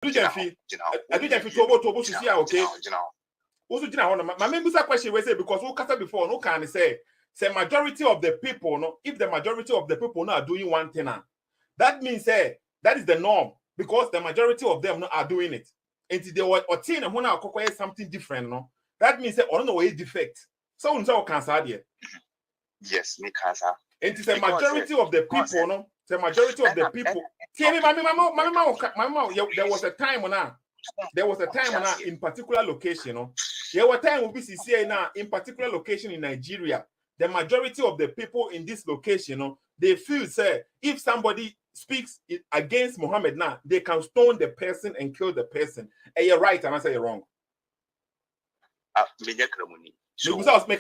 do Jeffy to see okay. Also, my member's question we say because we cast before no can say majority of the people no if the majority of the people not doing one thing that means that is the norm because the majority of them are doing it. And they were or teen and when I something different no that means I don't know a defect. So until cancer there. Yes, me cancer. And it's a majority of the people no the majority of the people. There was a time when in particular location, no? There were time we see now in particular location in Nigeria. The majority of the people in this location, no, they feel say if somebody speaks against Muhammad now, they can stone the person and kill the person. And you're right, and I say you're wrong. Because I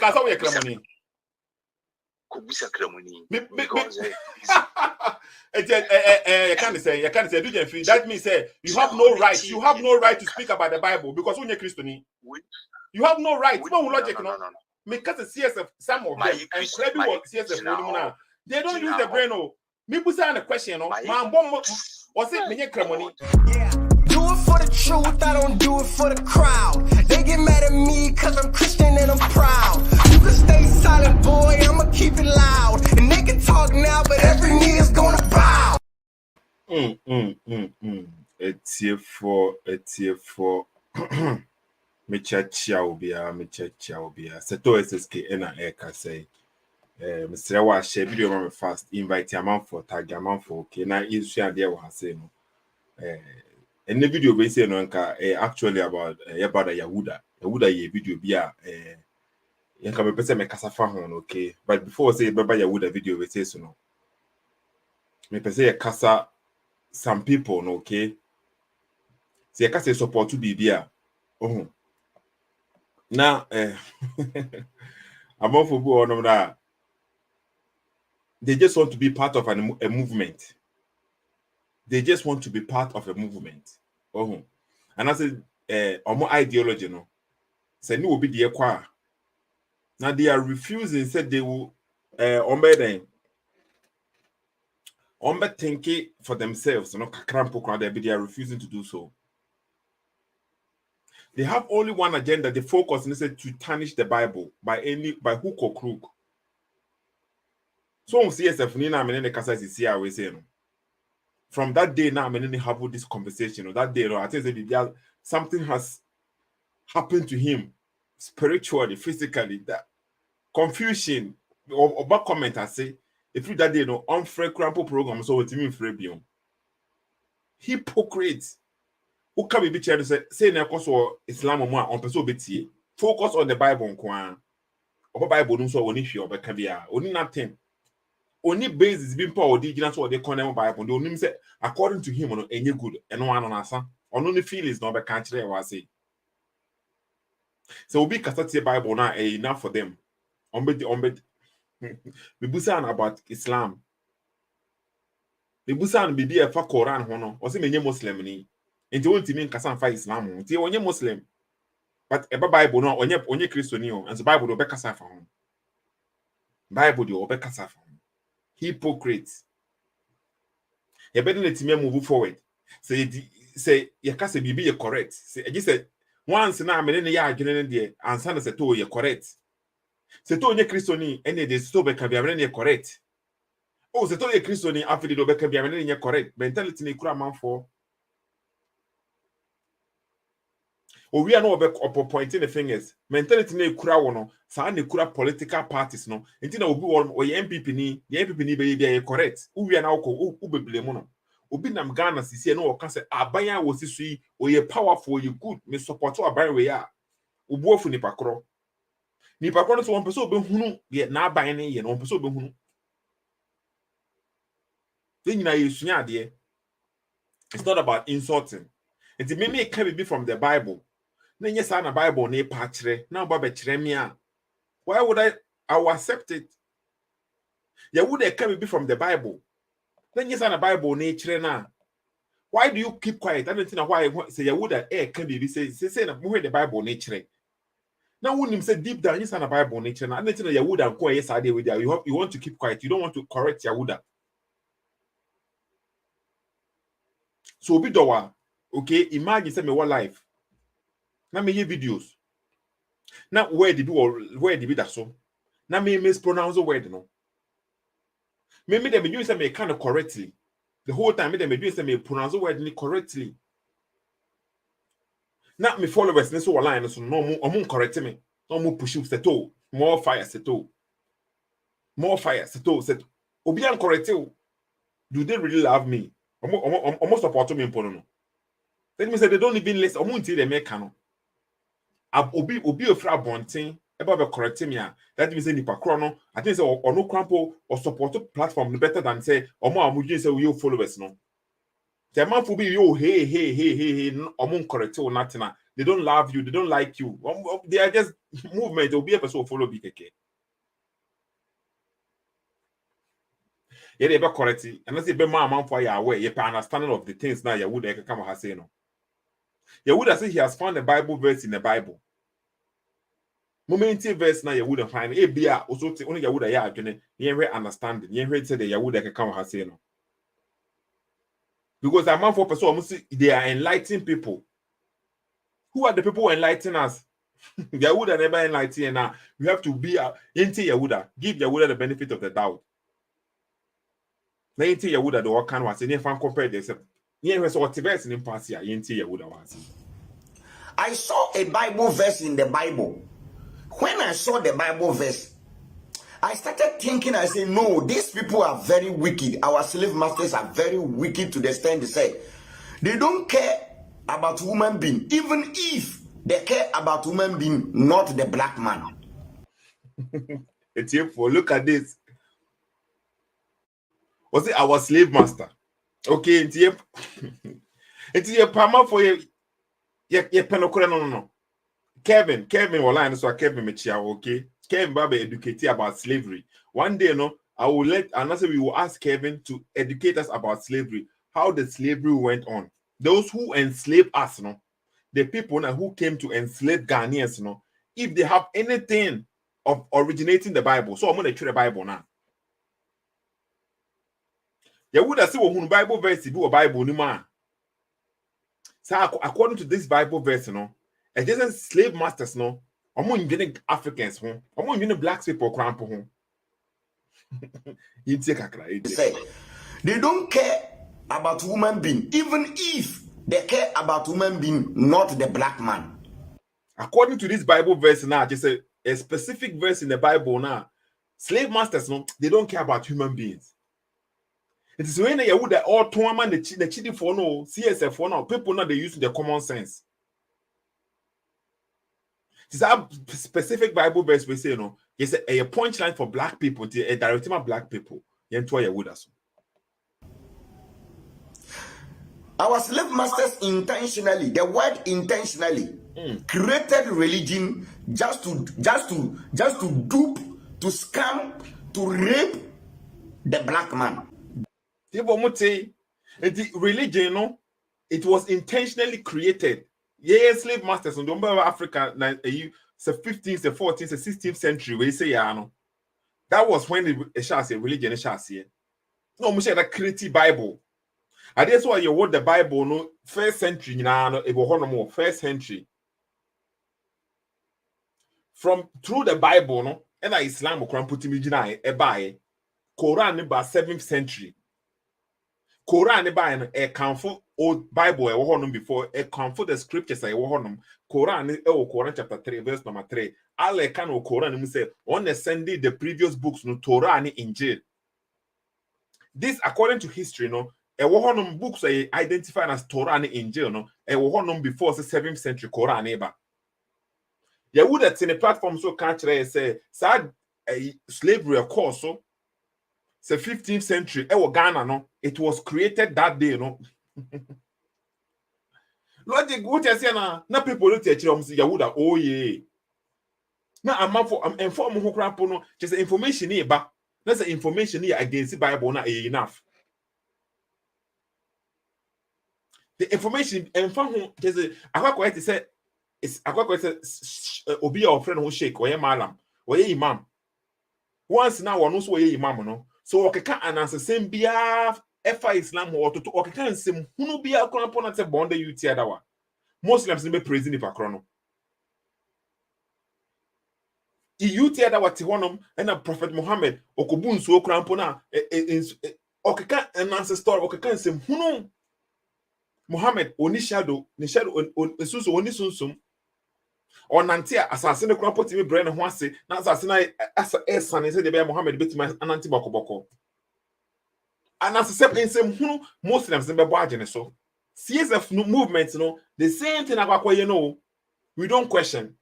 can't say that means you have no right. You have no right to speak about the Bible because when you're Christian, you have no right. No logic, no. Because the CSF, some of them, and maybe what CSF now, they don't use the brain. Oh, me put on a question. No, man, was it me money? Yeah. Do it for the truth, I don't do it for the crowd. They get mad at me cause I'm Christian and I'm proud. You can stay silent, boy, I'ma keep it loud. And they can talk now, but every knee is gonna bow. It's here for me chachia obia. Seto SSK ena eka say Mr. Wa share video man fast invite a man for tag a man for okay na issue and there was say no and the video we say no nka actually about Yahudah ye video bia nka me pese me kasa fa ho okay but before say baba Yahudah video we say so no me pese ye kasa some people no okay say kasa support to bibia oh now about for go that they just want to be part of a movement. They just want to be part of a movement. Oh, and I said, more ideology, no. Say no will be the choir. Now they are refusing. Said they will, thinking for themselves. You know, they are refusing to do so. They have only one agenda. They focus and they say to tarnish the Bible by hook or crook. So CSF Nina Menene Kasa is here. We say from that day now, Menene have this conversation. That day, I think something has happened to him spiritually, physically. That confusion or back comment I say if you that day no unfair crampo program so what mean freebium. Hypocrites. Who can be trying to say na koso Islam mo on person betie. Focus on the Bible nkwa. Oba Bible no so oni hwe obeka bia. Oni nothing. Only basis being power original so they condemn Bible. The only say according to him no enye good and one on answer. On only feelings no be can kire wa say. So we kasa tie Bible na enough for them. Onbed we busan about Islam. We busan bibi e fa Quran ho no. O say menye Muslim ni. Enti wonti min kasa fa Islam. Enti onye Muslim. But eba Bible no onye Christian o. And the Bible do be kasa fa ho. Bible do be kasa fa ho. Hypocrites. You better let me move forward. Say you can't say be correct. Say I just said once now me ne ya adwene there ansa na say to you correct. Say to onye Christian any dey so be can be me correct. Oh say to onye Christian after do be can be me correct. Mentality ne kura man for. Oh, we are not pointing the fingers. Mentality ne kura wono. Sa ne kura political parties no. Enti na obi wo MPP ni, the MPP ni be correct. We are now ko be blame no. Obi nam Ghana sisi no kan say aban wo sisu yi oye powerful, you good. Me support aban we ya. Obu ofu nipa kro. Nipa kro no so won pese obi hunu ye na aban ne ye no won pese obi hunu. Then na yesunya ade. It's not about insulting. Enti me can be from the Bible. Nenye sa na Bible na pa kire na ba be kire me a why would I will accept it? Yahudah can be from the Bible. Nenye sa na Bible na kire na why do you keep quiet? I don't know why say Yahudah can be say na mo the Bible na kire now when him say deep down yes na Bible na kire na I don't know Yahudah ko yes ade with you want to keep quiet, you don't want to correct Yahudah. So obi dowa Okay, imagine say me what life. Now me hear videos. Now where did be that so? Now me mispronounce the word no. Maybe them doing say me kind of correctly. The whole time me them doing say me pronounce the word correctly. Now me followers ne so line so no mo correct me. No mo push you seto. More fire seto. More fire seto set. Obi an correct you. Do they really love me? Almost support me in no. Let me say they don't even listen. Omo until they make no. Obi ofra bonten eba be correct me a. That means say nipa kro no. I think say or no crampo or support platform better than say omo amudin say we followers no. The man for be yo hey omo correct you nothing. They don't love you, they don't like you. They are just movement. Obi a person follow be keke. Yeah, they be correct. And I say be man for your way. You understanding of the things now Yahudah come has say no. Yahudah say he has found a Bible verse in the Bible. Momentum verse now Yahudah find a bia also only Yahudah ya adwene. You understanding. You say the Yahudah come has say no. Because a man for person almost they are enlightening people. Who are the people who enlighten us? Yahudah never enlighten now. You have to be into Yahudah. Give Yahudah the benefit of the doubt. Na yenti Yahudah the work can was any fan compare this. Verse in pass here. Yenti Yahudah was. I saw a Bible verse in the Bible. When I saw the Bible verse, I started thinking, I said, no, these people are very wicked. Our slave masters are very wicked to the extent they say they don't care about human being, even if they care about human being, not the black man. It's here for look at this. Was it our slave master? Okay, it's here. It's here, Pama for you. Yeah, no. Kevin online so Kevin Mechia, okay. Kevin Baba educate about slavery. One day, I will ask Kevin to educate us about slavery, how the slavery went on. Those who enslaved us, the people who came to enslave Ghanaians, if they have anything of originating the Bible. So I'm going to treat the Bible now. Yahudah say who Bible verse be a Bible ni man. So according to this Bible verse, it doesn't slave masters omo ndwene Africans ho, omo ndwene black people cramp ho. They don't care about human being, even if they care about human being, not the black man. According to this Bible verse now, just a specific verse in the Bible now, slave masters they don't care about human beings. It is when you would all tournament the chidi for no CSF for now people now they use their common sense. This a specific Bible verse we say it's a punchline for black people, a directive of black people. Our slave masters intentionally, the word intentionally, created religion just to dupe, to scam, to rape the black man. The religion, it was intentionally created. Yeah, slave masters on the Africa, the 15th, the 14th, the 16th century. We say that was when the shall say religion shall say. No, we say that creative Bible. And that's why you wrote the Bible first century it was first century. From through the Bible and Islam can put him in Quran about 7th century. Quran by a comfort old Bible before a comfort the scriptures Quran Quran chapter 3 verse number 3. All can Quran say on the Sunday the previous books Torah and Injil. This according to history a books are identified as Torah and Injil a before the 7th century Quran Yahudah in a platform so catch say sad slavery of course so. The 15th century, Ghana, it was created that day, Logic, what I say now, people don't teach you Yahudah, oh yeah. Now I'm informed who crap just information here, but that's the information here against the Bible now enough. The information inform just I quite to say it's I quite say obi your friend who shake or malam or imam. Once now one also imam So okay, can answer same bia efa Islam or to okeka nsem hunu bia krampo na te bonde yuti adawa Muslims be praising the pakrono yuti adawa te honom na Prophet Muhammad okobu nsuo krampo na okeka an ancestor okeka nsem hunu Muhammad oni shadow ni shadow esusu oni sunsum onantia asase ne krampo timi bre ne ho ase na asase na esane se de be Muhammad betima ananti bokoboko anasese nsem hunu Muslims be bo agene so CSF movement no the same thing akwa you know we don't question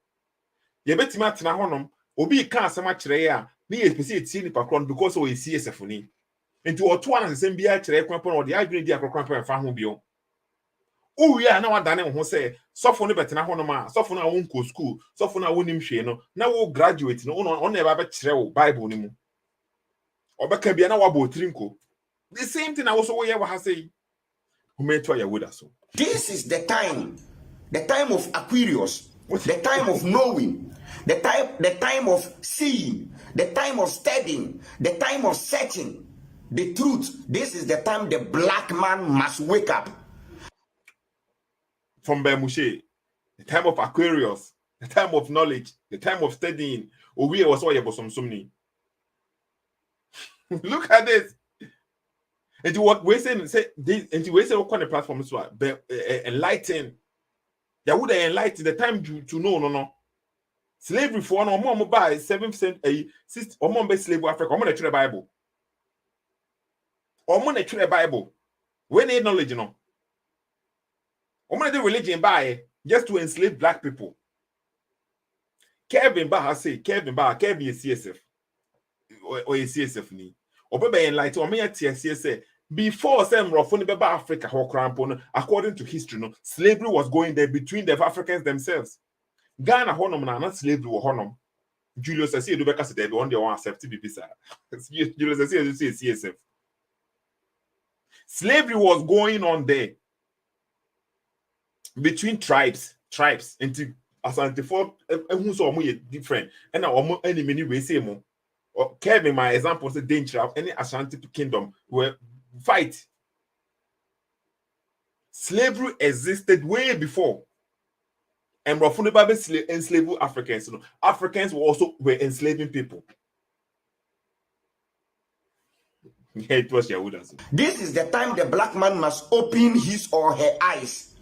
ye betima atena honom obi ka asem a kire ya na ye pese etie ni pakron because o CSF ni enti oto anasem bia kire krampo no de adwene di akrakrampo fa ho bio uya na wadane ho se sofo no betena honom a sofo no a wonko school sofo no a wonim hwe no na wo graduate no on na ba kire wo Bible ni mu obeka bia na wabo trinko the same thing I was over here was saying. Who made to Yahudah so? This is the time of Aquarius, the time of knowing, the time of seeing, the time of studying, the time of searching the truth. This is the time the black man must wake up. From Bermushe, the time of Aquarius, the time of knowledge, the time of studying. We was all about some sumni. Look at this. And what we say and we say what kind of platform is what enlighten. Yahudah enlighten the time to know no. Slavery for no more by 7% a 6 or more slave Africa. I'm gonna try the Bible. I'm gonna try the Bible. We need knowledge, you know. I'm gonna do religion by just to enslave black people. Kevin Bah say Kevin is CSF or a CSF ni. Obebe enlighten or me TSC before some Rofoni Beba Africa or Crampon, according to history, no slavery was going there between the Africans themselves. Ghana honum na not slavery or honum. Julius says do because they one day want accept BBC. Julius says CSF. Slavery was going on there between tribes into Asante for who saw different and now any many way say more. Kevin, my example, the danger of any Ashanti kingdom where fight. Slavery existed way before. And Rafuni Babe enslaved Africans. You know, Africans were enslaving people. Yeah, it was Yahudah. This is the time the black man must open his or her eyes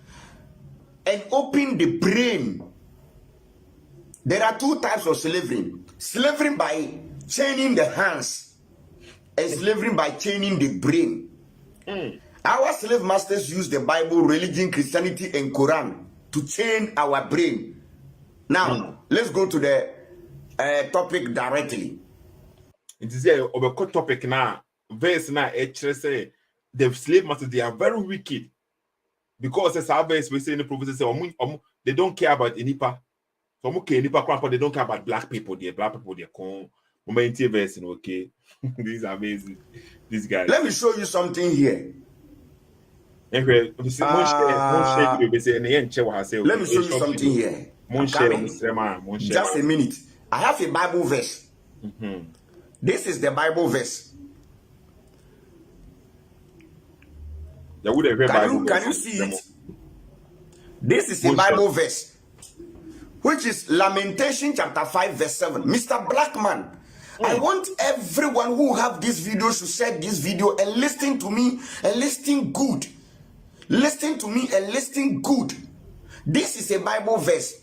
and open the brain. There are two types of slavery. Slavery by chaining the hands and slavery by chaining the brain. Our slave masters use the Bible, religion, Christianity, and Quran to chain our brain. Now, let's go to the topic directly. It is a over topic now. Verse now, say the slave masters, they are very wicked because as our verse we say in the prophecy, they don't care about Inipa. So they don't care about black people. They're black people. They're con. Verse, okay. This is amazing. This guy. Let me show you something here. Let me show you something here. Just a minute. I have a Bible verse. This is the Bible verse. Can you see it? This is a Bible verse, which is Lamentation chapter 5 verse 7. Mr. Blackman, I want everyone who have this video to share this video and listen to me and listen good. Listen to me and listen good. This is a Bible verse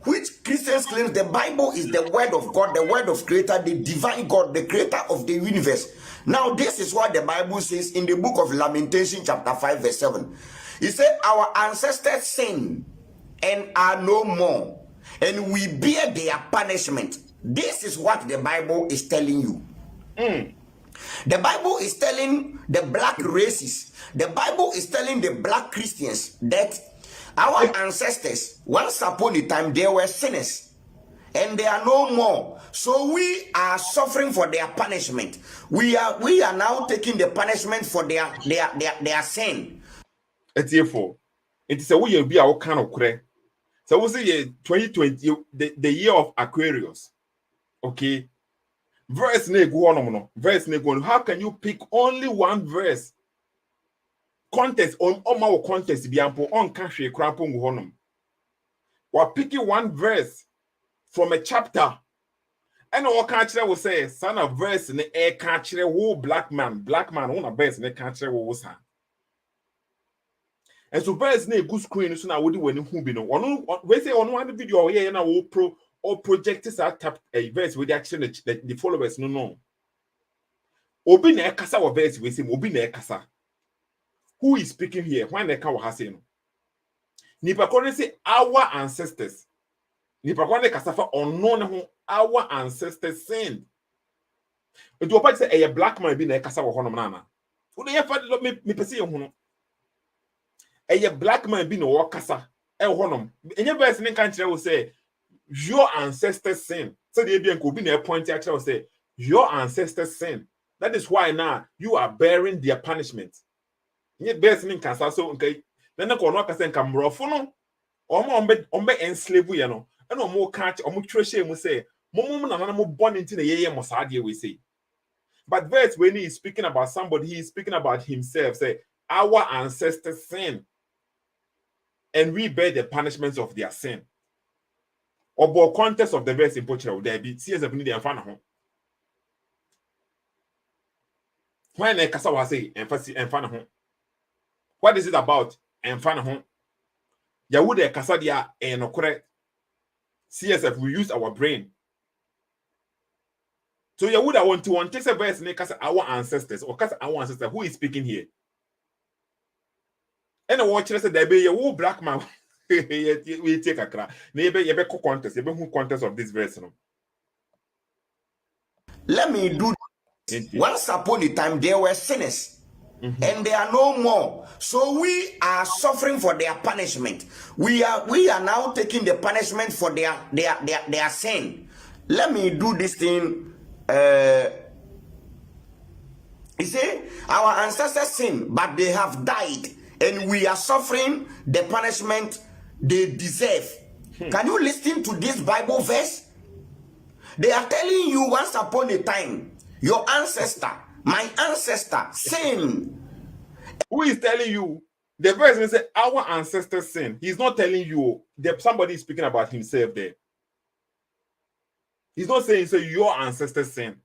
which Christians claim the Bible is the word of God, the word of Creator, the divine God, the creator of the universe. Now, this is what the Bible says in the book of Lamentation, chapter 5, verse 7. It said, our ancestors sinned and are no more, and we bear their punishment. This is what the Bible is telling you. The Bible is telling the black races, the Bible is telling the black Christians that our ancestors, once upon a time, they were sinners and they are no more. So we are suffering for their punishment. We are now taking the punishment for their sin. It's here for it is a way you be our kind of cray. So we say 2020, the year of Aquarius. Okay. Verse ne go on. Verse ne go on. How can you pick only one verse contest on my contest be ample on country crampon honum. Or picking one verse from a chapter. And all country will say, son of verse in the air country, who black man on a verse in the country was her. And so verse ne good screen so now would when who be no one we say on one video here now will pro or projectors are tap a verse with the action the followers no. Obi na kasa wa verse we say obi na kasa. Who is speaking here? When they can was saying, Nipa kone say our ancestors. Nipa kone kasa fa unknown our ancestors sinned. It was say a black man be na kasa wa hono nana. Who dey fa me pese ye hono. A black man be no kasa e hono. Any verse in country will say your ancestors sin. So the be ko be na point actually will say your ancestors sin. That is why now you are bearing their punishment. Nye best in cancer so okay. Then the corner can say camrofo no. Ombe enslave you know. And no catch or treasure mu say. Momo na mo born into the ye mosadi we say. But verse when he is speaking about somebody, he is speaking about himself. Say our ancestors sin, and we bear the punishments of their sin. Or context of the verse in Portugal, there be CS of Nidia Fana home. When a Kasa was say emphasis and Fana home. What is it about? And Fana home. Yahudah Kasadia and correct. CSF, we use our brain. So Yahudah want to take a verse and cast our ancestors or cast our ancestor. Who is speaking here? And a watcher said there be a whole black man. We take a crack. Maybe you be contest. You be who contest of this verse. No? Let me do. Once upon a time, there were sinners. And they are no more. So we are suffering for their punishment. We are now taking the punishment for their sin. Let me do this thing. You see, our ancestors sinned, but they have died, and we are suffering the punishment they deserve. Can you listen to this Bible verse? They are telling you once upon a time, your ancestor, my ancestor, sinned. Who is telling you? The verse will say our ancestors sin. He's not telling you that somebody is speaking about himself there. He's not saying your ancestors sin.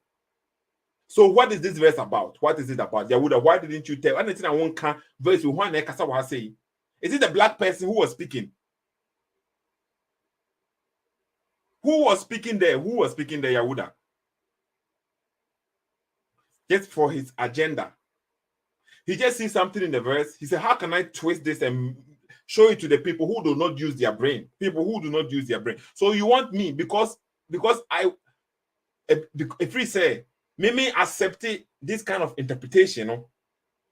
So what is this verse about? What is it about? Yahudah, why didn't you tell? Anything I won't can verse with one kasa was saying. Is it the black person who was speaking? Who was speaking there? Who was speaking there, Yahudah? Just for his agenda. He just sees something in the verse. He said, how can I twist this and show it to the people who do not use their brain? People who do not use their brain. So you want me, because I, if we say, me accept this kind of interpretation, no?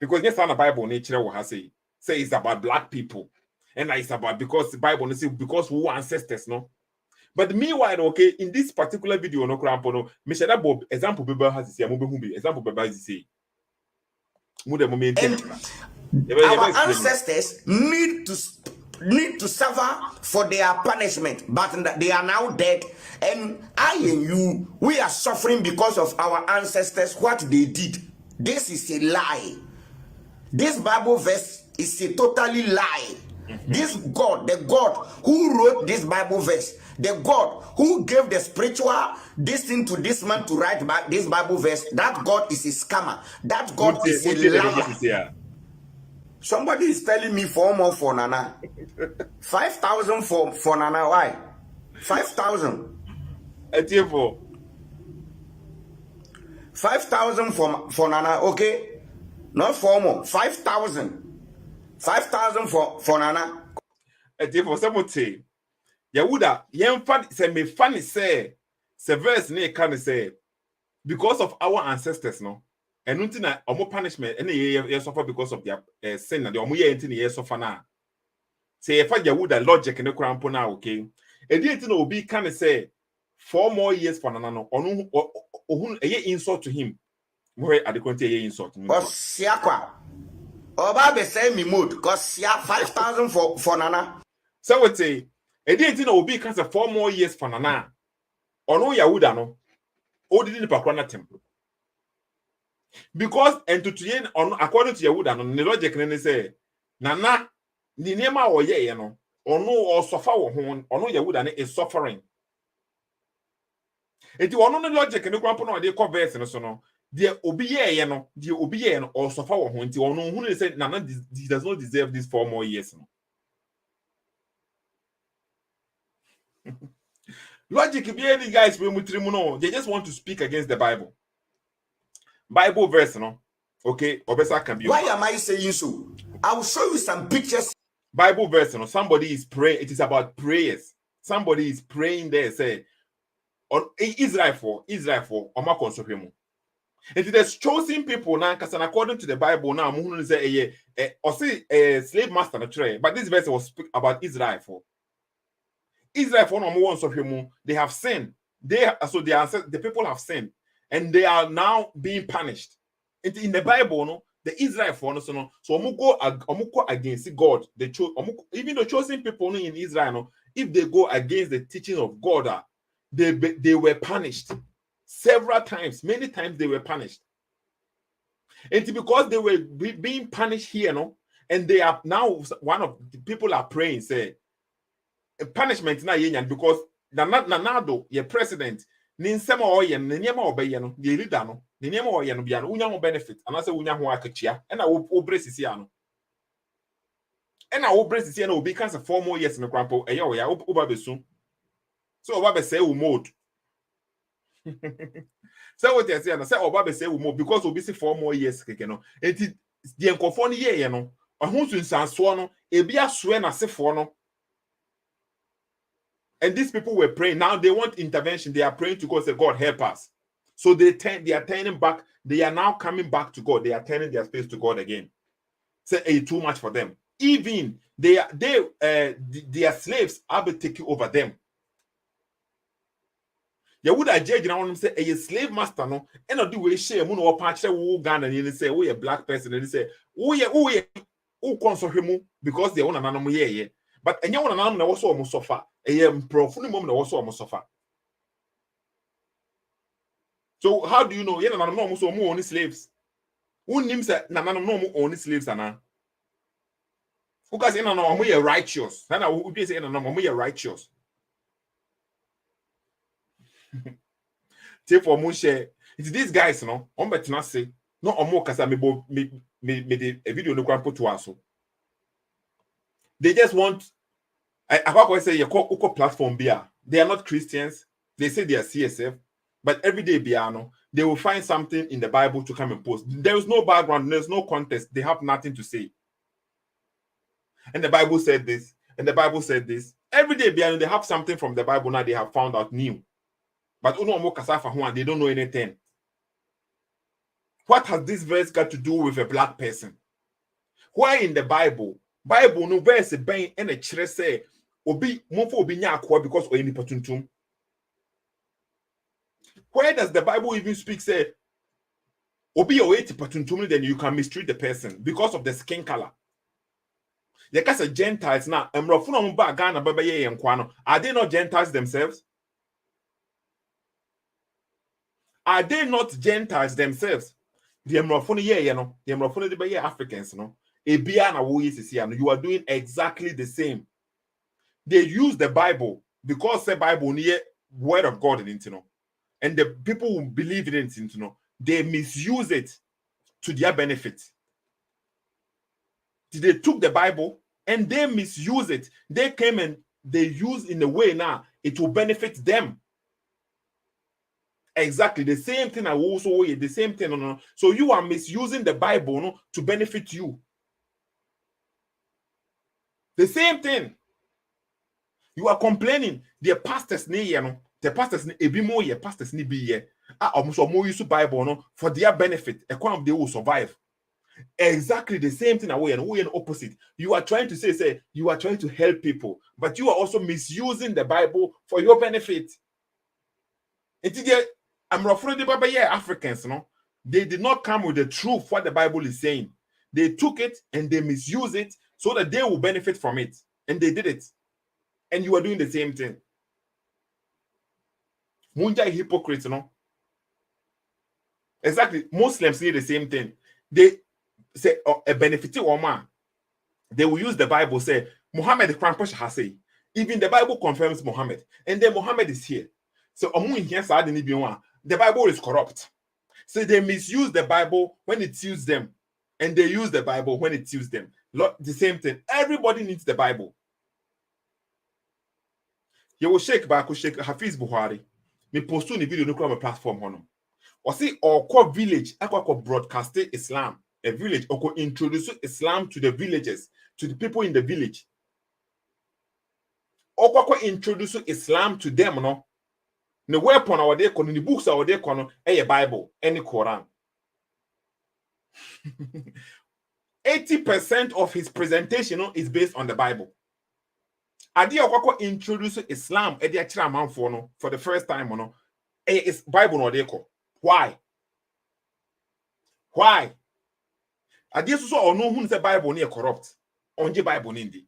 Because yes, on the Bible, nature will have say it's about black people. And it's about because the Bible say because who ancestors, no? But meanwhile, okay, in this particular video, no crampo, no, Michelle Bob, example, Bible has to say, example, Bible has to say. And our ancestors need to suffer for their punishment, but they are now dead, and I and you, we are suffering because of our ancestors, what they did. This is a lie. This Bible verse is a totally lie. This God, the God who wrote this Bible verse, the God who gave the spiritual this thing to this man to write this Bible verse, that God is a scammer. That God is a liar. Somebody is telling me 4 more for Nana. 5,000 for Nana. Why? 5,000. 5,000 for Nana. Okay, not 4 more. 5,000. 5,000 for Nana. For somebody. Yahudah, say me funny say verse ne can say because of our ancestors, no, and nothing omo punishment and ye suffer because of their sin and the omo ye ntin ye suffer na. Say if Yahudah logic ne krampo na okay. And the ntin obi can say 4 more years for Nana no onu ohun ye insult to him. More adequate ye insult. Siakwa. Oba be say me mood cause 5,000 for Nana. So what say and then will be cancer 4 more years for Nana. Or no Yahudah no. O didn't pakwana temple. Because and to on according to Yahudah, no the logic ne say nana the niema wo ye no ono or suffer wo ho ono Yahudah ne is suffering. Enti ono no logic ne kwampo no de ko verse no so no de obi ye no de obi ye no or suffer wo ho enti ono hu ne say nana he does not deserve this 4 more years no. Logic be any guys we mutri no they just want to speak against the Bible verse no. Okay, obesa can be. Why am I saying so? I will show you some pictures. Bible verse, you know, somebody is praying. It is about prayers. Somebody is praying there. Say, on Israel for Oma Konsohemu. It is chosen people now, because according to the Bible now, say or say a slave master na tray. But this verse was speak about Israel for no they have sinned. The people have sinned, and they are now being punished. In the Bible, no, the Israel for no, so go against God. Even the chosen people in Israel, no, if they go against the teaching of God, they were punished several times. Many times they were punished, and because they were being punished here, no, and they are now one of the people are praying, say punishment na yen because nanado your president ni nsema oye ne niema obeye no the leader no ne niema oye no bia no unya ho benefit anase unya ho akachia na wo bresisi ano na wo bresisi na obi kan se 4 more years no kwampo eye wo ya oba besu so oba be say wo mode so what you say na say oba be say wo mode because obi say 4 more years keke no enti the enkofo no ye no ahunsu nsanso no ebi asoe na sefo no. And these people were praying. Now they want intervention. They are praying to God, say, God, help us. So they are turning back. They are now coming back to God. They are turning their face to God again. Say, hey, too much for them. Even their slaves are taking over them. Yahudah judge now and say, a slave master no, and not do we share moon or patch who Ghana and say, we a black person, and they say, who console him because they own an animal yeah. But and you want an animal also almost suffer. Profound moment also almost suffer. So how do you know? Yeah, no almost only slaves. Who names that no only slaves ana? Who guys in no we are righteous. Na who be say no we are righteous. Take for share. It's these guys no. On bet na say no omo kasa me the video no kwan put to us. They just want I say your platform beer. They are not Christians. They say they are CSF, but every day piano they will find something in the Bible to come and post. There is no background, there's no context. They have nothing to say. And the Bible said this, and the Bible said this. Every day piano they have something from the Bible now they have found out new. But they don't know anything. What has this verse got to do with a black person? Why in the Bible no verse ben and a chere say obi monfo obi nya akwa because o enipa tuntum. Where does the Bible even speak say obi o enipa tuntum then you can mistreat the person because of the skin color? They cast a Gentiles now. Emrofo no ba Ghana baba ye nkwa no. Are they not Gentiles themselves? Are they not Gentiles themselves? The Emrofo ye no. The Emrofo de be Africans no. You are doing exactly the same. They use the Bible because the Bible near word of God in it, and the people who believe in it, they misuse it to their benefit. They took the Bible and they misuse it. They came and they use in a way now it will benefit them. Exactly the same thing. I also the same thing. So you are misusing the Bible to benefit you. The same thing. You are complaining. The pastors the pastors ebimo pastors ni be ye. Almost more use Bible for their benefit. They will survive. Exactly the same thing away and opposite. You are trying to say you are trying to help people, but you are also misusing the Bible for your benefit. I'm afraid the Africans, they did not come with the truth what the Bible is saying. They took it and they misuse it so that they will benefit from it. And they did it. And you are doing the same thing. Munja hypocrites, Exactly. Muslims say the same thing. They say a benefit or man. They will use the Bible, say Muhammad has say. Even the Bible confirms Muhammad, and then Muhammad is here. So the Bible is corrupt. So they misuse the Bible when it suits them, and they use the Bible when it suits them. The same thing. Everybody needs the Bible. You will shake back, shake Hafiz Buhari. Me post on the video no my platform hono. Or see or village, broadcast Islam. A village or introduce Islam to the villagers, to the people in the village. Or introduce Islam to them, no. The weapon our day the books our day a Bible, any Quran. 80% of his presentation is based on the Bible. Adi okoko introduce Islam e dey kira manfo no for the first time no is Bible no dey ko. Why? Adi so ono hu say Bible no corrupt. Onje Bible no ndi.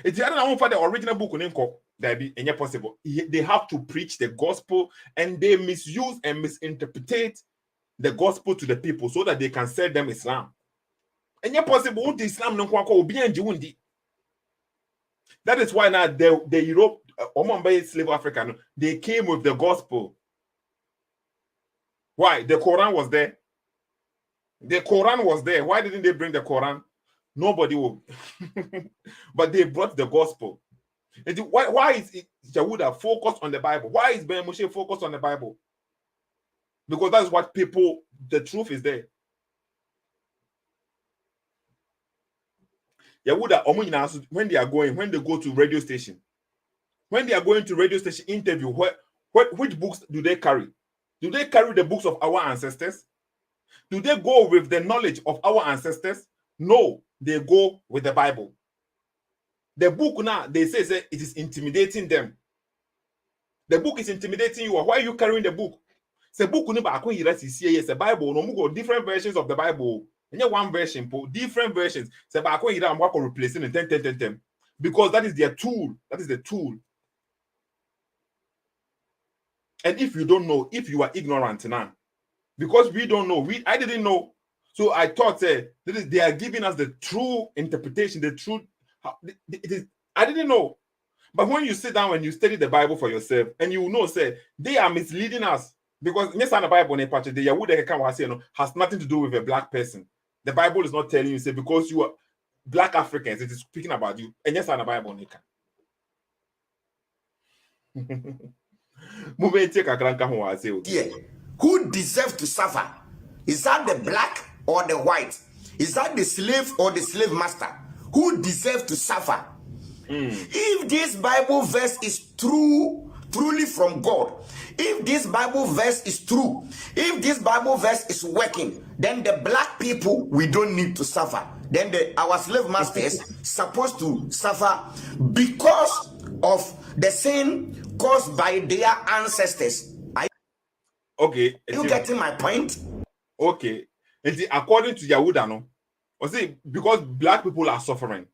It na won for the original book no nko. That be any possible. They have to preach the gospel and they misuse and misinterpret the gospel to the people so that they can sell them Islam. Any possible the Islam no kwa obi anje wundi. That is why now the Europe, slave African, they came with the gospel. Why? The Quran was there. The Quran was there. Why didn't they bring the Quran? Nobody will. But they brought the gospel. And why is Yahudah focused on the Bible? Why is Ben Moshe focused on the Bible? Because that's what people, the truth is there. Yahudah, when they go to radio station, when they are going to radio station interview, which books do they carry? Do they carry the books of our ancestors? Do they go with the knowledge of our ancestors? No, they go with the Bible. The book now, they say it is intimidating them. The book is intimidating you. Why are you carrying the book? The book, the Bible, no different versions of the Bible. One version, different versions. Replacing and because that is their tool. That is the tool. And if you don't know, if you are ignorant now, because we don't know, I didn't know. So I thought they are giving us the true interpretation, the truth. I didn't know. But when you sit down and you study the Bible for yourself, and you know, they are misleading us. Because the Bible the Yahudah has nothing to do with a black person. The Bible is not telling you, because you are black Africans, it is speaking about you. And yes, the Bible. Who deserves to suffer? Is that the black or the white? Is that the slave or the slave master? Who deserves to suffer? If this Bible verse is truly from God, if this Bible verse is true, if this Bible verse is working, then the black people, we don't need to suffer. Then our slave masters supposed to suffer because of the sin caused by their ancestors. Okay. You getting my point? Okay. And according to Yahudah, no, because black people are suffering.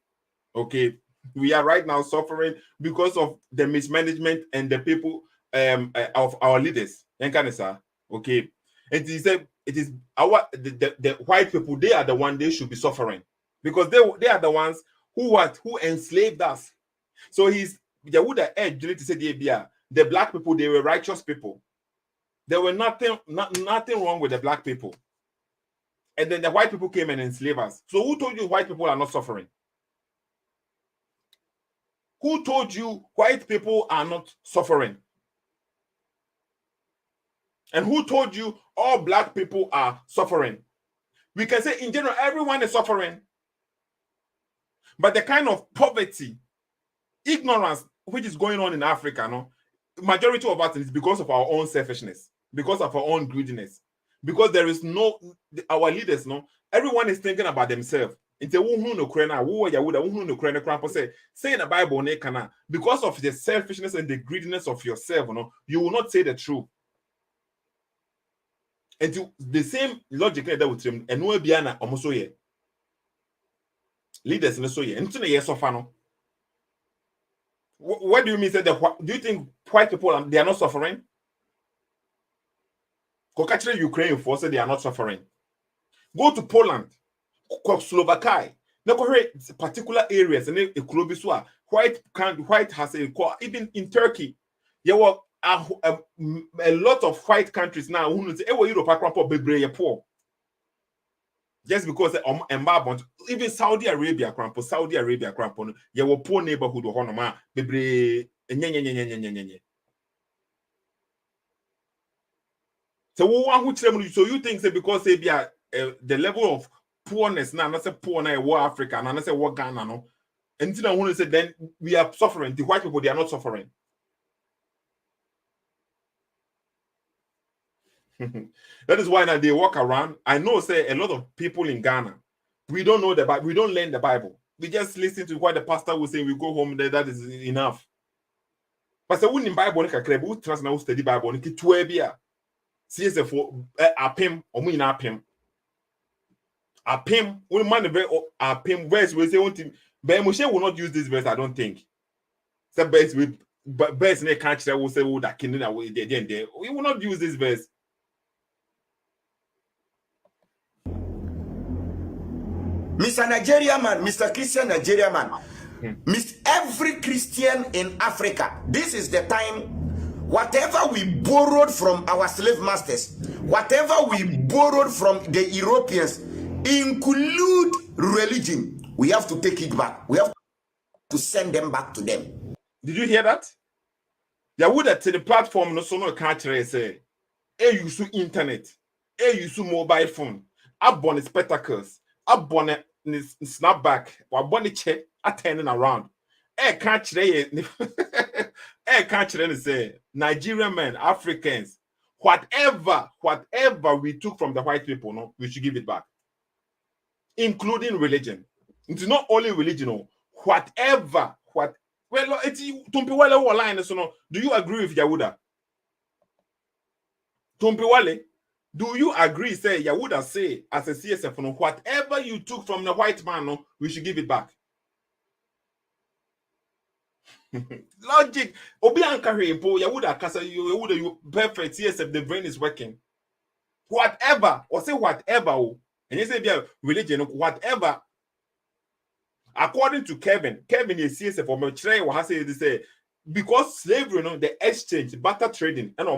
Okay. We are right now suffering because of the mismanagement and the people of our leaders. Okay. And he said it is the white people, they are the one they should be suffering. Because they are the ones who enslaved us. So Yahudah urged to say the black people, they were righteous people. There were nothing wrong with the black people. And then the white people came and enslaved us. So who told you white people are not suffering? Who told you white people are not suffering? And who told you all black people are suffering? We can say in general, everyone is suffering. But the kind of poverty, ignorance, which is going on in Africa, no, majority of us is because of our own selfishness, because of our own greediness, because there is our leaders, no, everyone is thinking about themselves. Say in the Bible, because of the selfishness and the greediness of yourself, you will not say the truth. And the same logic that with him, and no biana almost so leaders in the so and what do you mean? Do you think white people they are not suffering? Kokachre Ukraine force they are not suffering. Go to Poland, Slovakia. Now particular areas and a white has a even in Turkey. There were a lot of white countries now who say Europe poor. Just because even Saudi Arabia, you were poor neighborhood of Honoma, so you think that because they be the level of poorness now, not say poor now war Africa, and not say war Ghana, no. And I want to say then we are suffering. The white people they are not suffering. That is why now they walk around. I know, say a lot of people in Ghana, we don't know the Bible, we don't learn the Bible. We just listen to what the pastor will say. We go home. That is enough. But the one in Bible, we trust now study Bible. See for apim or me na apim. Apim. When man apim verse we say one thing. But Moshe will not use this verse. I don't think. Some verse we verse ne can't will say oh that king away there. We will not use this verse. Mr. Nigeria man, Mr. Christian Nigeria man, every Christian in Africa, this is the time, whatever we borrowed from our slave masters, whatever we borrowed from the Europeans, include religion, we have to take it back. We have to send them back to them. Did you hear that? Yahudah to the platform no so no can't say, use internet, use mobile phone, abon spectacles, abon snapback, or bonnie check attending around. Can't say Nigerian men, Africans, whatever we took from the white people, no, we should give it back, including religion. It's not only religion, whatever. Well, it's Tumpiwale line. So no, do you agree with Yahudah? Tumpiwale, do you agree? Say Yahudah say as a CSF, no, whatever you took from the white man, no, we should give it back. Logic. Yahudah kasa you perfect. CSF, the brain is working. Whatever, or say whatever, and you say religion, whatever. According to Kevin is CSF for me. Say because slavery, the exchange, barter trading, and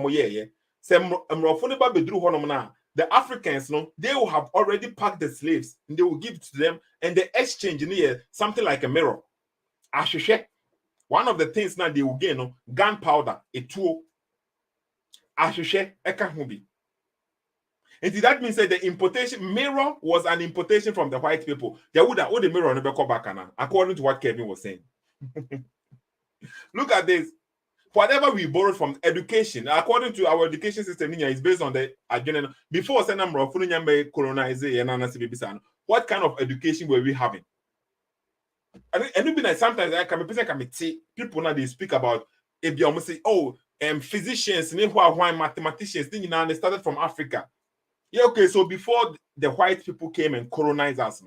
the Africans, they will have already packed the slaves and they will give it to them, and the exchange in here something like a mirror. One of the things now they will gain, gunpowder, a tool. And that means that the importation mirror was an importation from the white people. They would have the mirror never come back now, according to what Kevin was saying. Look at this. Whatever we borrowed from education, according to our education system, is based on the agenda. Before what kind of education were we having? And sometimes I can see people now they speak about if you almost say, physicians, mathematicians, they started from Africa. Yeah, okay, so before the white people came and colonized us,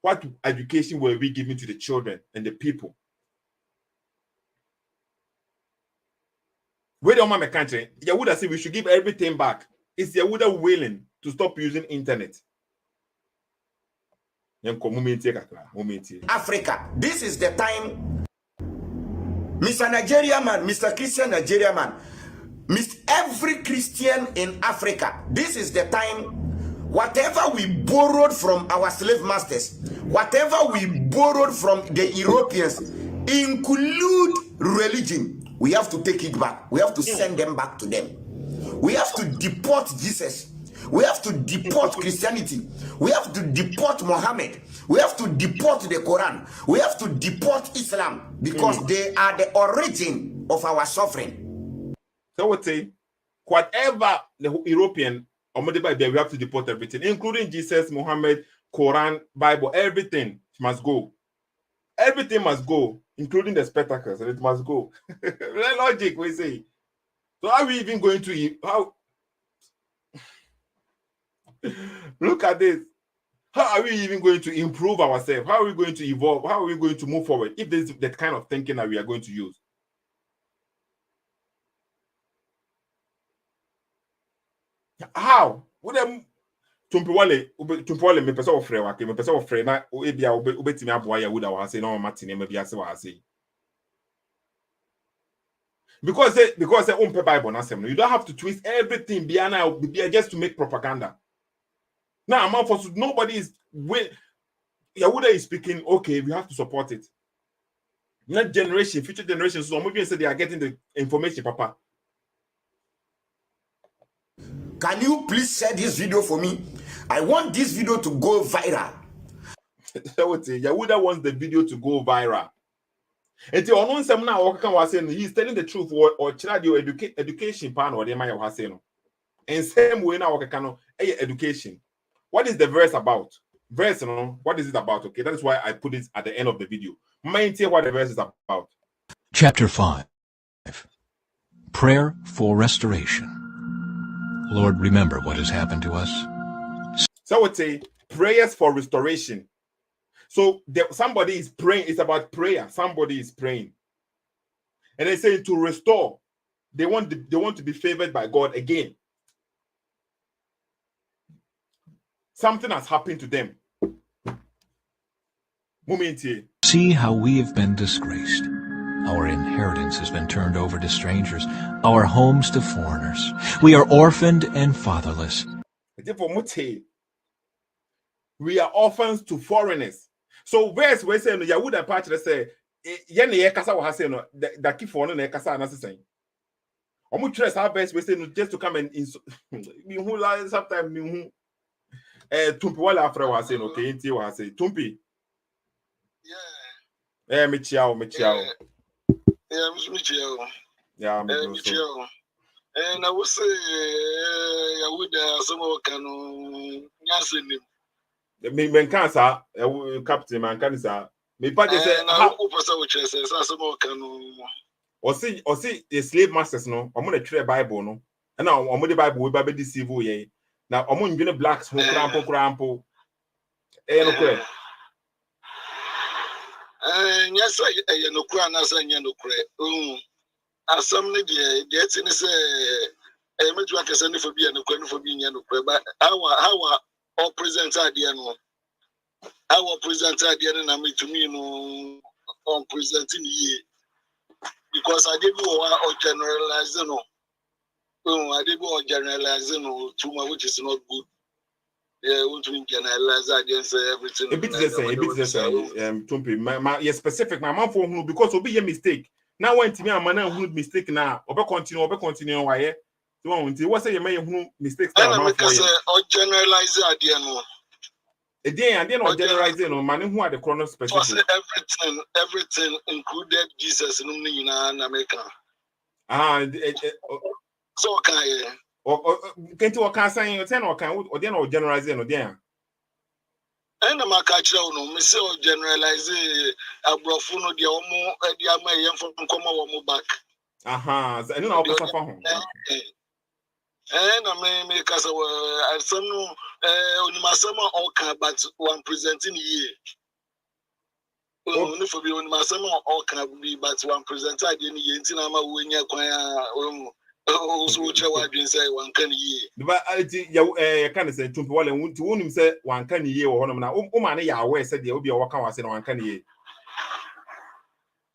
what education were we giving to the children and the people? Where the my country, Yahudah said we should give everything back. Is Yahudah willing to stop using internet? Africa, this is the time, Mr. Nigeria man, Mr. Christian Nigeria man, every Christian in Africa, this is the time, whatever we borrowed from our slave masters, whatever we borrowed from the Europeans, include religion, we have to take it back. We have to send them back to them. We have to deport Jesus. We have to deport Christianity. We have to deport Muhammad. We have to deport the Quran. We have to deport Islam because they are the origin of our suffering. So I would say, whatever the European or Bible, we have to deport everything, including Jesus, Muhammad, Quran, Bible, everything must go. Everything must go, including the spectacles, and it must go. Logic, we say. So how are we even going to how? Look at this. How are we even going to improve ourselves? How are we going to evolve? How are we going to move forward if this is the kind of thinking that we are going to use? How? Would them Tumpiwale me person of free wake me person of free na ebia obetimi aboa Yahudah wa say no Martin me bia say wa say. Because they own Bible na sem. You don't have to twist everything bia just to make propaganda. Now I'm for nobody is Yahudah is speaking, okay, we have to support it. Not generation, future generations. So maybe say they are getting the information, Papa. Can you please share this video for me? I want this video to go viral. Yahudah wants the video to go viral. And the unknown some now was saying he's telling the truth or child your education pan or they might have saying. And same way now education. What is the verse about? Verse, what is it about? Okay, that is why I put it at the end of the video. Mind tell what the verse is about. Chapter 5. Prayer for Restoration. Lord, remember what has happened to us. So I would say prayers for restoration. So somebody is praying. It's about prayer. Somebody is praying, and they say to restore. They want to be favored by God again. Something has happened to them. Moment here. See how we have been disgraced. Our inheritance has been turned over to strangers, our homes to foreigners. We are orphaned and fatherless. We are orphans to foreigners. So verse we say no Yahudah patch say ye na ye kasa wa say no da kifo no na kasa na say. Omo trust our verse we say no just to come and me who like sometimes me who tumpi wala afra wa say no okay nti wa say tumpi. Yeah. Me chiao. Yeah, me chiao. Yeah, me chiao. And I will say Yahudah some kanu nyasenim. Me menkansa captain menkansa me pa dey say how person we say some kanu o see the slave masters no omo na twere Bible no na omo the Bible we ba be deceive ye na omo ndwene blacks ho krampo no kure yes I no kura na say nya no kure asam ne de tin say meju akese ne fo bia no kure nya no kure but how all present idea no our present idea na me to me no on presenting ye because I did or generalize no I did or generalize no too much which is not good. Yeah, want to generalize against everything. A bit the same. Tumpi, yes, specific. My mom for who because obi a mistake. Now when to me a man who mistake now, obe continue. Why? So what say you may who mistakes now? I because or generalize idea no. Again, not generalizing on man who are the chrono specific. Everything included Jesus in America. So can can't you can say you 10 or can or then or generalizing or there? And I'm a catcher no, Miss generalize a brofuno the omo the from come back. I don't know how to and I may make us some Unimasama Oka, but one presenting here. Only for being Masama Oka be but one presented in Yentinama when you're quite also which I didn't say one can ye. But I can't say to one to him say one can ye or one now. Omani Yahweh said there will be a walk out one can ye.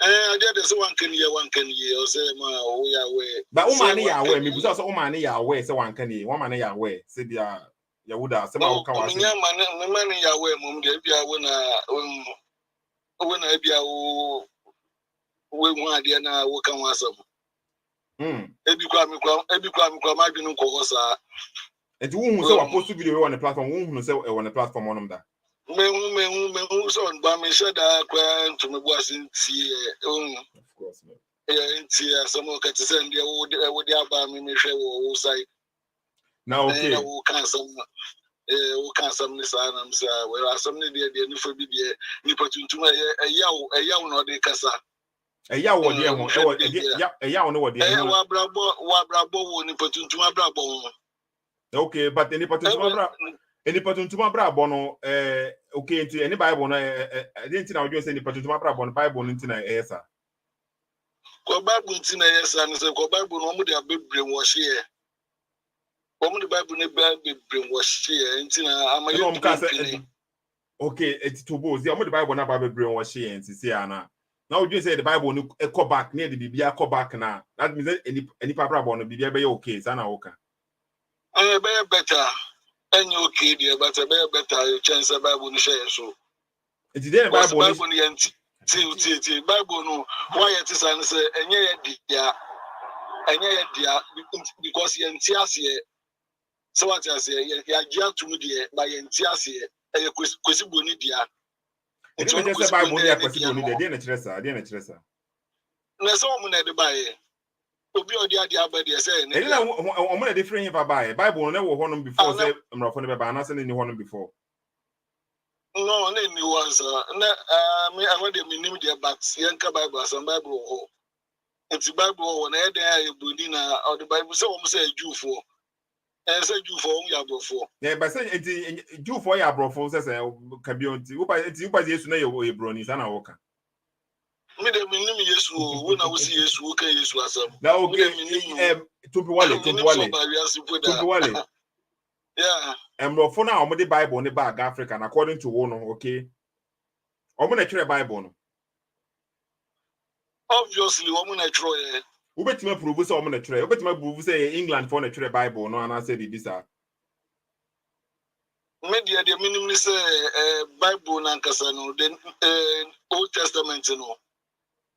I did one can year or say my way. But Omani Yahweh, me because Omani Yahweh, so one can ye, one man Yahweh, said Yahudah, some of our money Yahweh, Mum, when I be a we want the na work on was every crime, I've been call and who say what post video on the platform, who say on the platform on them that. Me son ba me shada kwa to me boas ntie Of course, man. Ntie some of ka send dey wo dey aba me hwe wo side Now okay wo kan some ni sa na msa we asam ni dey ni fo bi dey ni patuntum eyaw no dey kasa eyaw wo dey ho eyaw no wo dey ho wa brabo wo ni patuntum abrabo okay but any patuntum brabo no okay into any Bible no didn't know you say any patuntum brabo no Bible no ntina esa ko Bible ntina esa no say ko Bible no mo dey abebre wo hye Woman the Bible ne bring was here intina ama And you say okay, it's two boys. The Bible na Bible bring was she and see ana. Now you say the Bible no echo back near the Biblia call back now. That means any papa born Biblia be okay, sana okay. Be better. Any okay dear, but a better chance the Bible no share so. It is the Bible Bible see Bible no why it is and say enye dia because yentiase so what I say ya gia to me dia by yentiase e kwesi boni dia. It is just Bible near kwesi boni dia dey na kire sa. Na so mo na de bae. Obi odi ade abade say na. And then o mo different here buy Bible no wo honom before say mrafo no be ba na say ni honom before. No, no, ni was me I want them name their but yanka Bible some Bible ho. It's Bible when I dey body na or the Bible say we say Jew for. And say Jew for we abro for. Yeah, but say Jew for ya abro for say can be on you by Yesu na ye broni sana woka. Me dem name Yesu when I see Yesu okay Yesu asam. Na okay to be wale. Yeah. For now omo the Bible ne bag African according to one okay. Omo na tire Bible no. Obviously woman na try. Ubetima prove say omo na tire. Ubetima prove say England for na tire Bible no and I say this are. Media the minimum say Bible na nkasa no the Old Testament no.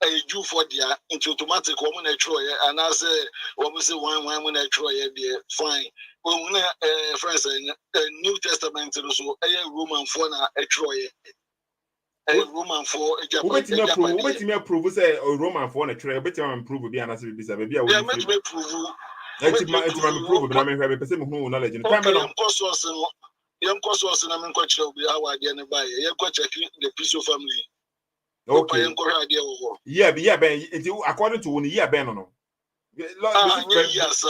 A Jew for dia into automatic woman na try and I say woman say one woman na try there fine. When friends New Testament so a Roman for na a Troy. A Roman for a Japan. Ubetima prove say Roman for na try. Ubetima prove be anase be say be a. Yeah, me prove. It's my prove but I mean person who knowledge. Young course na me kwache obi awa dia ne bae. Ye kwa check the Piso family. Okay. Yeah, according to one year ben no. Yes,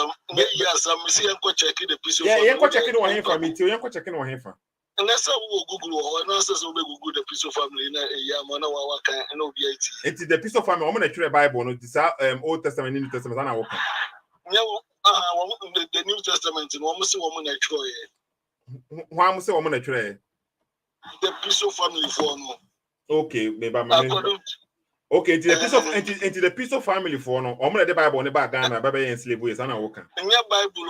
I'm seeing checking the piece of yeah, checking one here for me too. You're checking one here for. And that's how we Google or not says we Google the piece of family in a yamana waka and OBIT. It's the piece of family. I'm gonna try Bible. No, this Old Testament, New Testament. I'm working. The New Testament in almost a woman I try. Why am I saying woman I try? The piece of family for no. Okay, maybe I'm. Okay, into the piece of family for no. I'm gonna the Bible on the back Ghana, Bible and slavery. I'm not working. And your Bible,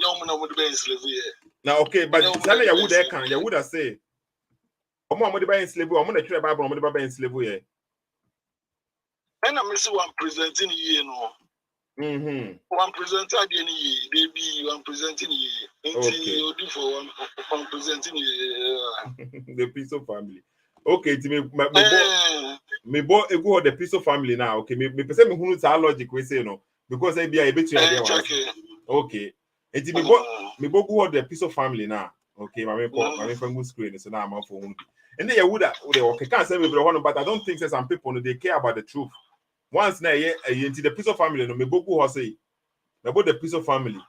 woman would be in slavery. Now, okay, but Yahudah say, I'm gonna buy in slavery. I'm gonna try Bible. I'm gonna buy in slavery. And I'm missing one presenting you know. One presenting any baby, one presenting you. Okay. Do for one presenting you. The piece of family. Okay, to me boy go the piece of family now. Okay, me person me who say logic we say no because I be a bit okay. And me boy go the piece of family now. Okay, my friend screen so now I'm for one. And then Yahudah okay can't say me but I don't think that some people they care about the truth. Once now into the piece of family no me boy go say about the piece of family.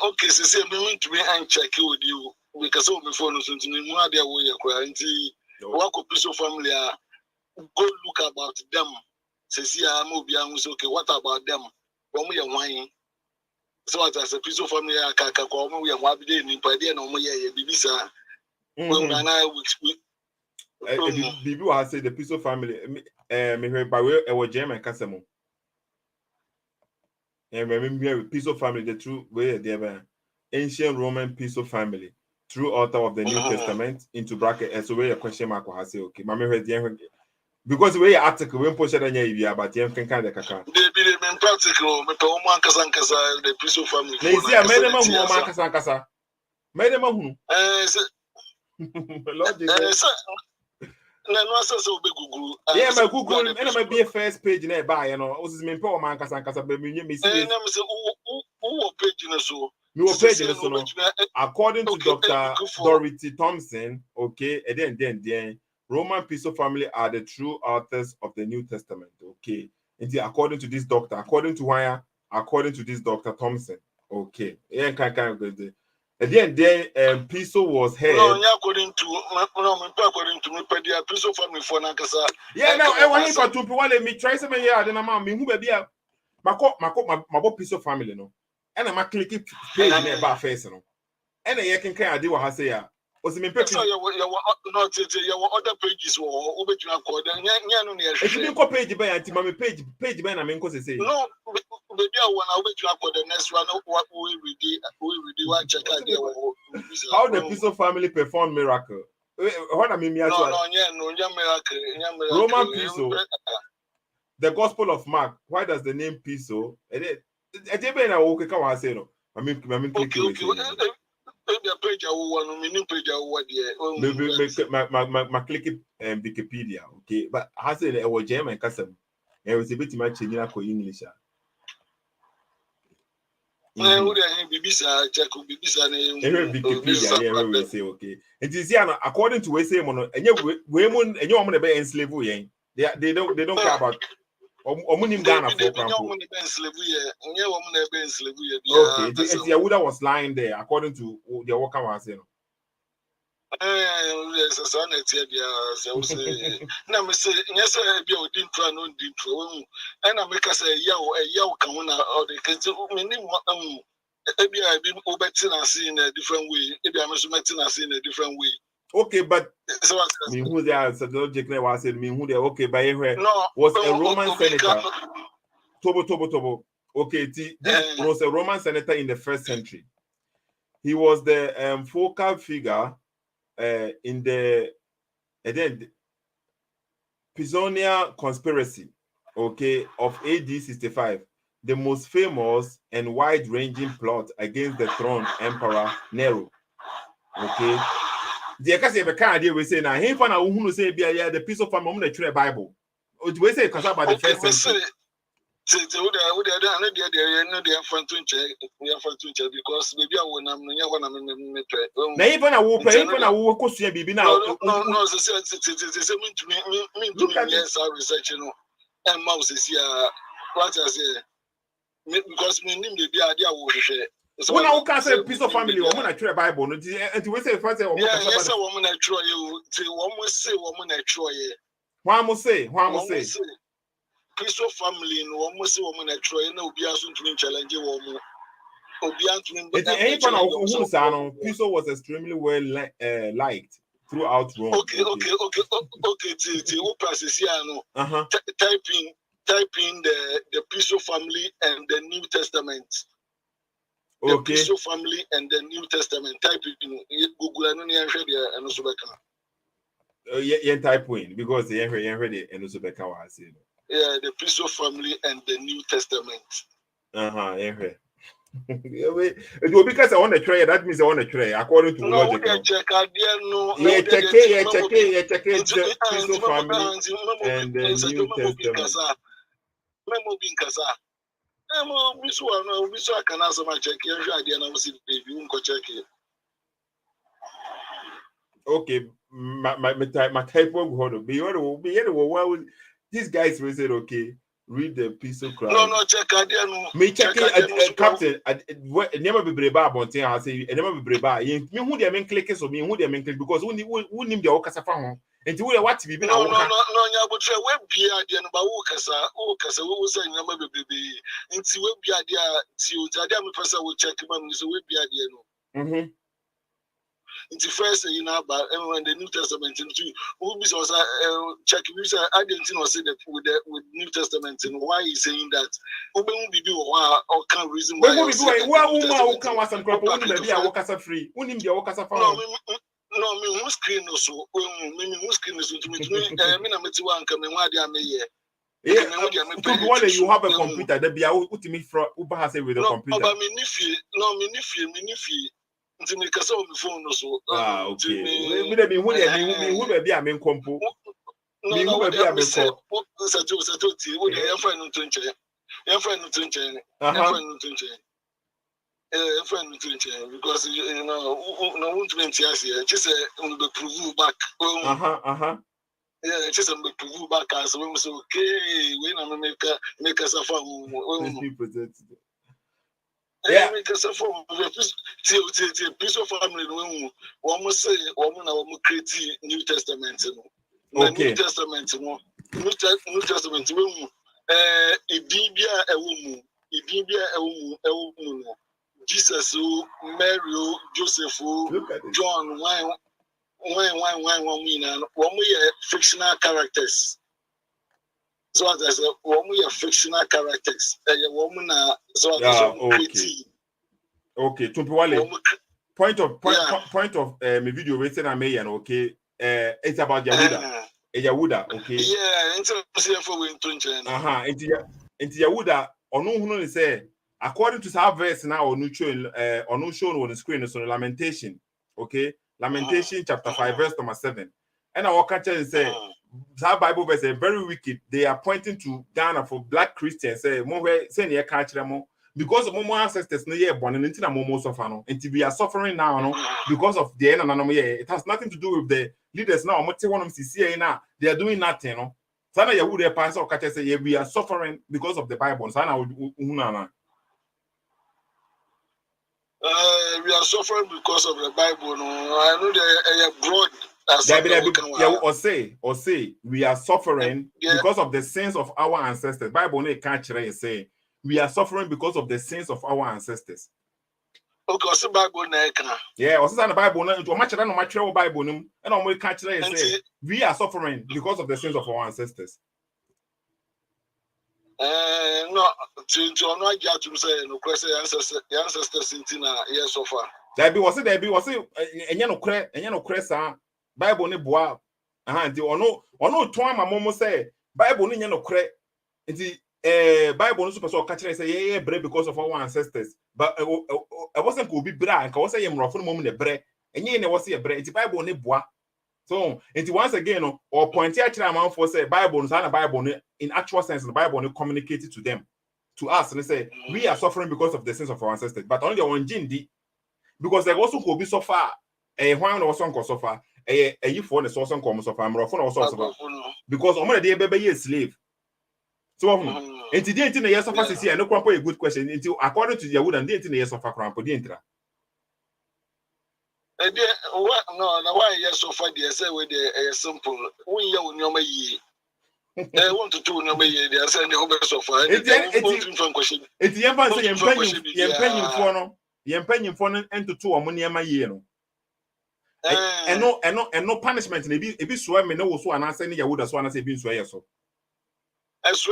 Okay, so say me want to be and check with you because of my phone so to me more there way quarantine work piece of family go look about them say see am obi am so okay what about them when we wine so as a piece of family aka ko we wan be dey ni pade na omo ye bibisa when na we bibi wa say the piece of family me hear by we e German kasemo and remember piece of family the true way there ancient Roman piece of family true author of the New Testament into bracket and so where your question mark has say okay mama heard because we article when posted on your but you can kind of kaka they be practical me to man kasa the piece of family they see I made them who man kasa made them who logic no so be Google yeah my Google and I might be a first page in there by you know was me poor man kasa but me see who page na so no page so according to Dr. Dorothy Thompson okay and then Roman piece of family are the true authors of the New Testament okay and according to this doctor according to this Dr. Thompson okay yeah kind of good and then Piso was head. No, according to me, Piso family for Nankasa. Yeah, no, I want him for 2 people. Let me try some here. Then I'm who baby. my piece of family no. And I'm clicking page in about face no. And I can do what I say. Was me so you not your other pages or obetuna call then no near. If you didn't page by anti mammy page by I mean cause say. No, maybe I want to call the next one. What we read one check out there. How the piece of family performed miracle. What I mean, no miracle. Roman Piso, the Gospel of Mark. Why does the name Piso? Maybe a page I want to page I want my click Wikipedia, okay. But I said it was German custom. It was a bit much in English. Wikipedia, say okay. It is according to we say mono, and you want to be enslaved. They don't care about Ghana for okay, it's Yahudah was lying there according to the worker was saying. Yes, a son at now, say, yes, I be a dintro, no dintro, and I make us a yaw come or the kids. Maybe I've been obeying in a different way. Maybe I'm meeting in a different way. Okay, but so me who they are, so don't was saying me who they okay by anywhere was a Roman senator. Tobo. Okay, this was a Roman senator in the 1st century. He was the focal figure in the Pisonia conspiracy, okay, of AD 65, the most famous and wide-ranging plot against the throne Emperor Nero. Okay, the case of a idea we say now, he found out who say be the piece of family the Bible. We say because about the 1st century. Because maybe I want to now even I will pay even I will cost you baby now. No, look at yes, I research and mouse is here. What I say because me name the idea will share. When I can say piece of family, woman I try Bible, and we say first yes, a woman I try you to almost say woman I try. One must say. Piece of family no almost woman I try no be asun to challenge woman. Piso was extremely well liked throughout Rome. Okay. Type in the Piso family and the New Testament. The Piso family and the New Testament. Type in Google and also type in because they ready and also yeah, the Piso family and the New Testament. It will because I want to try. That means I want to try according to logic. Check Piso family and the New Testament. Okay, my type will hold up. These guys will say okay. Read the piece of crowd. No, check. Me check it, Captain. Never be brave about thing. I say, never be brave. Me who they mean click so me who they mean click because who name the okasa fan. And to what to be been. No. Ya but we be idea no ba okasa we say never be baby. Nti we be idea ti o tade am person we check man so we be idea no. Into first, about the New Testament into who be also check I didn't know say that with New Testament and why he's saying that who be or can reason why can was some crop maybe I walk as a free who name the walk as a farm. No, me who screen also me who screen is to me na meti wan come why they am here. Yeah, you have a computer, there be a ultimate fraud Uber has with a computer. But me nifi until me kasa on the phone also. Okay. Me who be a main compo. Me who be a main compo. Satoti, what your friend no tunche. Your friend no tunche. Your friend no tunche because you know no want to mention here. Just on the prove back. Yeah, just on the prove back as we say okay, when I make us a phone. Yeah, because of the piece of family, one say, woman, create New Testament. Okay. New Testament, New Testament, Idibia ewumu no. Jesus, Mary, Joseph, John, why, fictional characters. So as I said, we are fictional characters. A woman, so okay. Tumpiwale. Point of my video waiting I may and okay. It's about Yahudah. Yahudah, okay. Yeah, interesting for we into into Yahudah. Ono hunu say according to our verse now on shown on the screen so Lamentation, okay. Lamentation chapter 5 verse number 7. And our catcher say that Bible verse is very wicked. They are pointing to Ghana for black Christians. Say near catch them because of more ancestors no year born and into more suffer no. And we are suffering now no because of the end and it has nothing to do with the leaders now. They are doing nothing no. Sana Yahudah pastor or catch say we are suffering because of the Bible. Sana we are suffering because of the Bible. No, I know they are broad. Or say we are suffering because of the sins of our ancestors. Bible no can't say we are suffering because of the sins of our ancestors. Okay, so Bible na eka. Yeah, also the Bible no to match no match Bible no and we can't say we are suffering because of the sins of our ancestors. No, to no get to say no question ancestors intina yes so far. There be was it enye no kre Bible ne boa nti ono to ama momo say Bible no nye no kre nti Bible no super so catch say yeah bre because of our ancestors but I wasn't go be bra and was say yemrofo no mom ne bre enye ne was say bre nti Bible ne boa so nti once again no or point here kira man for say Bible no na Bible no in actual sense the Bible no communicated to them to us and they say we are suffering because of the sins of our ancestors but only one jindi because there also could be so far when was on so far you for the source on come so far because on the baby is slave so and today in the years of us here no a good question until according to Yahudah and the years of a cramp the intra no why yes so far they say with the simple when you on your ye I want to do no ye they say the whole so far it's yempanyim for no entoto omoniema ye no no punishment na ebi so me no wo so anase ne Yahudah so anase ebi nso ye so eso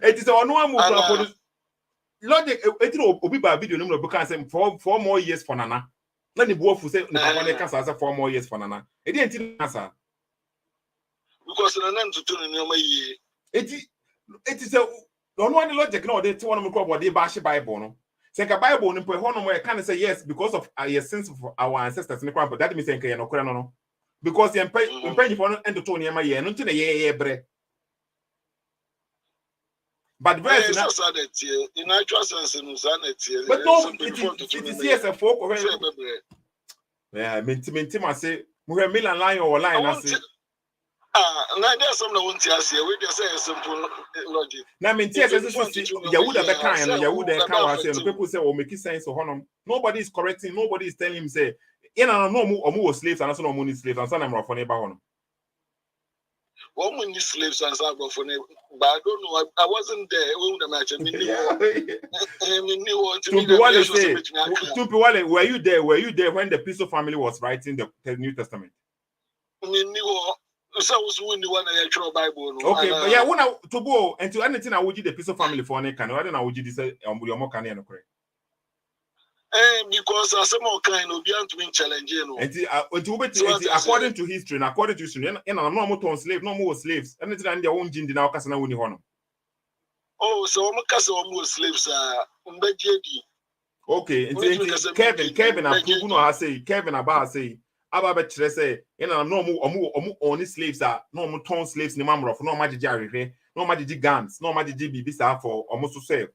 it is ono amu for logic it obi ba video no because say 4 more years for nana na ne buofu say ne papa ne kasa say 4 more years for nana e dey enti nasa because na nan tutu ne nyoma ye it is ono one logic na dey ti one mo crop dey ba she Bible no say ka Bible no pe hono mo e can say yes because of your sins of our ancestors ne crop that means say ka ye no kora no because ye mpanyi for no entoto ne ma ye no nti na ye bre but verse na in actual sense no sanity but no it is yes a folk or yeah menti ma say mo he Milan line or line na say na there's some no want to say we just say simple logic na menti say Yahudah be kan no Yahudah kan wa say no people say o make sense or honom nobody is correcting nobody is telling him say you know no omo was slaves and so no money slaves and so na mrofo ne ba honom one money slaves and so but I don't know I wasn't there when the match Tumpiwale, were you there when the Piso family was writing the New Testament? So was when the one I actual Bible. Okay, but yeah, when to go and to anything I would the Piso family for an can I don't know would you say your more can correct. Because as some kind of beyond to win challenge, you know. And according to history, and according to history, and no more slave, no more slaves. And it's their own gin now, Casana Winnie Honor. Oh, so I'm a castle more slaves are okay, Kevin, Abba say, Abba say, and I'm no more only slaves are no more torn slaves, no mamma of no magic jarry, no magic guns, no magic GB for almost to save.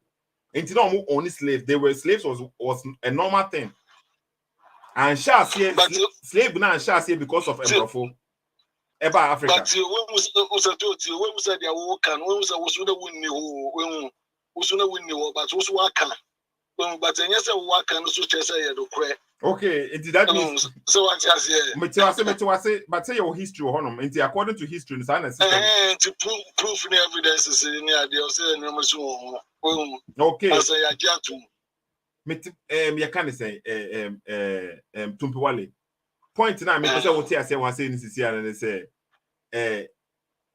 And you know, only slaves. They were slaves was a normal thing. And Shas here, slave now and Shas here because of Emrofo. Eba Africa. But when we said they are working, when we said we should win you, we should win you, but we should work. But then yes, work and so say you do correct. Okay, that means so what you say? But say your history honum. According to history, in the system. To proof and evidence is in the idea of saying okay. I say I get to. You can say Tumpiwale. Point now, me say what I say was saying this year and they say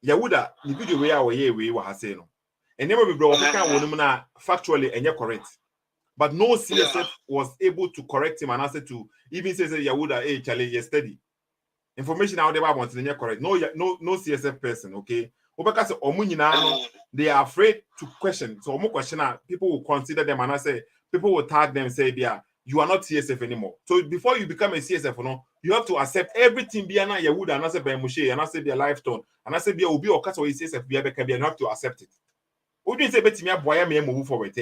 Yahudah, the video we were saying. And never be brought factually and you're correct. But no CSF was able to correct him and answer to even say Yahudah, hey, Charlie, you're steady. Information out there want to correct. No CSF person, okay? Because they are afraid to question. So people will consider them and I say people will tag them and say, yeah, you are not CSF anymore. So before you become a CSF, you have to accept everything be na Yahudah and I say by Moshe and I say be a lifetime and I say be obi or cast or CSF be a you have to accept it. Would you say bet me boy me move forward?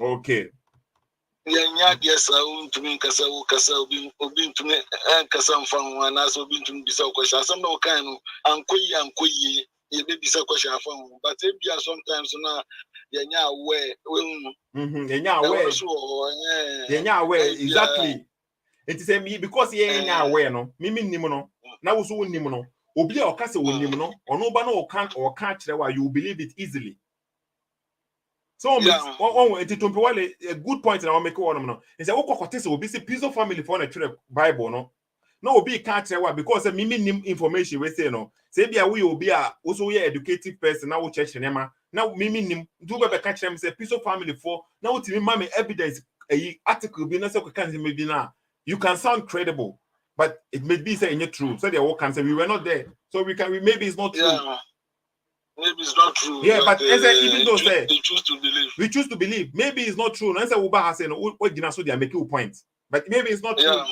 Okay. Yes, I to me Casa Obin to me and Cassam from one as Obin to be so question. Some no kind and Quay, you may be so question from, but if you are sometimes now, you're aware, exactly. It is a me because you're aware, no, Mimi Nimono, now so Nimono, Obi or Casa Nimono, or nobody or catch that why you believe it easily. So, a good point, and I'll make one. No, it's a Okotis will be a piece of family for a Bible. No, be can't say what because a minimum information we say no. Say, be we will be also a educated person now, church and Emma. Now, minimum do better catch them, say, piece of family for now to me evidence a article be not so maybe now. You can sound credible, but it may be saying it true. So they all can say we were not there. So we maybe it's not true. Maybe it's not true. Yeah, but even though we choose to believe. We choose to believe. Maybe it's not true. And say Uba has said, "What did I so they are making a point?" But maybe it's not true.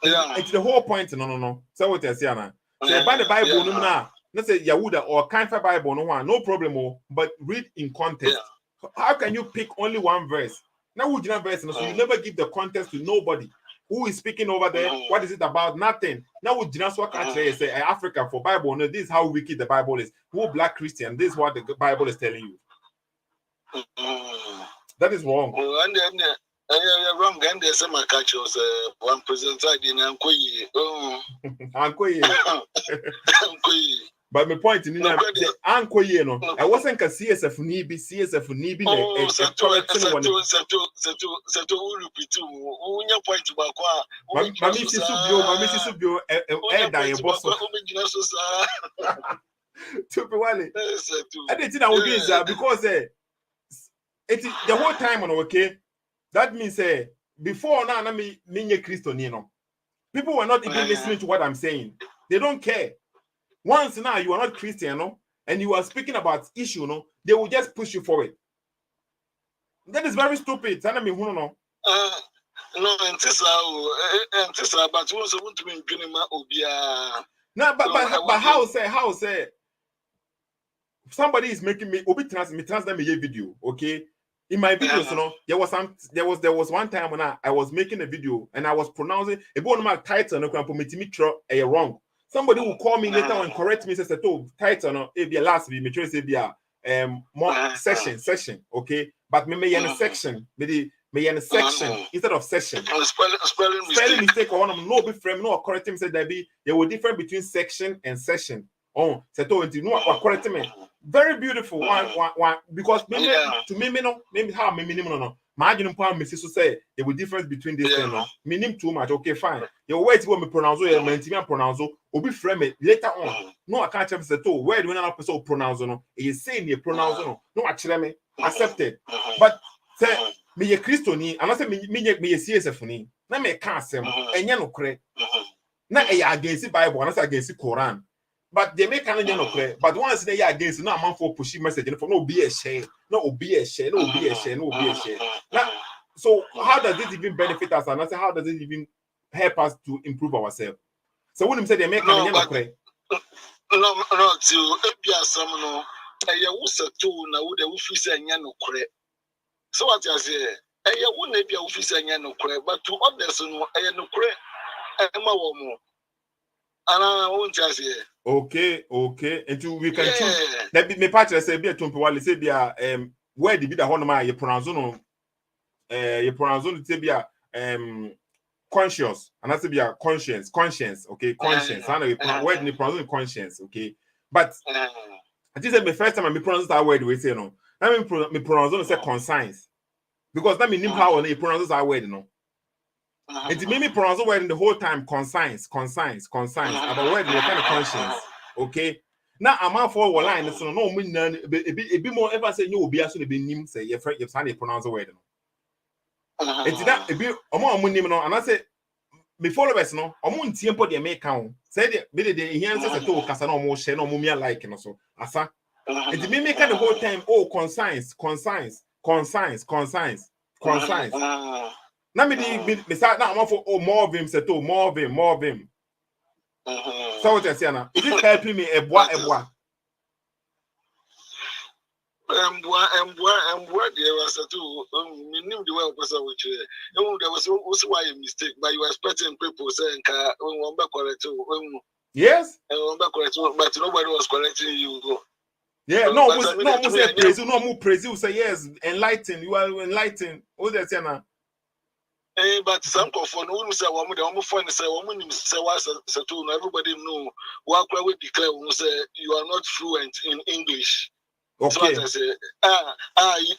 It's the whole point. No. So what I say now? Say by the Bible, no na. Let's say Yahudah or kind of Bible, no problem. But read in context. How can you pick only one verse? Now would you not verse? So you never give the context to nobody. Who is speaking over there? What is it about? Nothing. Now would you not say Africa for Bible? No, this is how wicked the Bible is. Who black Christian? This is what the Bible is telling you. That is wrong. And then wrong. And there's some catch was one presenter in Ankoye. But my point in Ankoye, no, I wasn't a CSF need be CSF need be because it is the whole time on okay. That means before now me Christian, people were not even listening to what I'm saying. They don't care. Once now you are not Christian, and you are speaking about issue, they will just push you forward. That is very stupid. No, and but once I want to be Obia. No, but how say somebody is making me transmit me a video, okay? In my videos, there was one time when I was making a video and I was pronouncing a bone my title no wrong. Somebody will call me later and correct me says title no be last be mature say be more session, okay? But me in a section, me in a section instead of session. Spelling mistake or one no be frame no correct me said there were different between section and session. Oh, no correct me. Very beautiful one because to me no maybe how me no imagine me say there was difference between this and meaning too much. Okay, fine. Your words will me pronounce pronounce obi frame it later on. No, I can't say to where do another person pronounce no you say me pronounce no actually me accepted. But say me a Christian and I say me a CSF ni na me can't say enya no kre na against the Bible and against the Quran. But they make an no clear. But once they are against no amount for pushing message for no be a share, no be a share. Now, so how does this even benefit us? And I say, how does it even help us to improve ourselves? So when you say they make an no clear. No, to be a some no, I was a tool now would have office and no clear. So what I say, I wouldn't be a office and no clear, but to others, I no clear. And I won't just say. Okay. And we can choose. Let me part say be a Tumpiwale say be word be the honor you pronounce no you pronounce no to be a conscious and that's to be a conscience, okay, conscience. I know you word you pronounce conscience, okay, but I just said the first time I pronounce that word we say no. That me pronounce no say conscience because that mean how you pronounce that word no. It made me pronounce the word in the whole time conscience. About word the kind of conscience, okay. Now I'm out for a line so no me none it be more ever say you will be actually be nim say you pronounce the word no. It that it be omo nim no and I say me followers no omo ntie mpo de make count say the be the here say to kasa no omo share no omo me like no so asa it me make the whole time conscience. Now me start now I'm for more of him say to more of him. So what I say now? Is it helping me a bois? What there was a two minimum the way person which there was also why a mistake, but you were expecting people saying correct. Yes, but nobody was correcting you. Yeah, no, say praise, no more praise. You say yes, enlightened. You are enlightened. What they say now? But some confirm when we say one, the only fun say one say what's everybody know. What we declare when we say you are not fluent in English. Okay. So I say,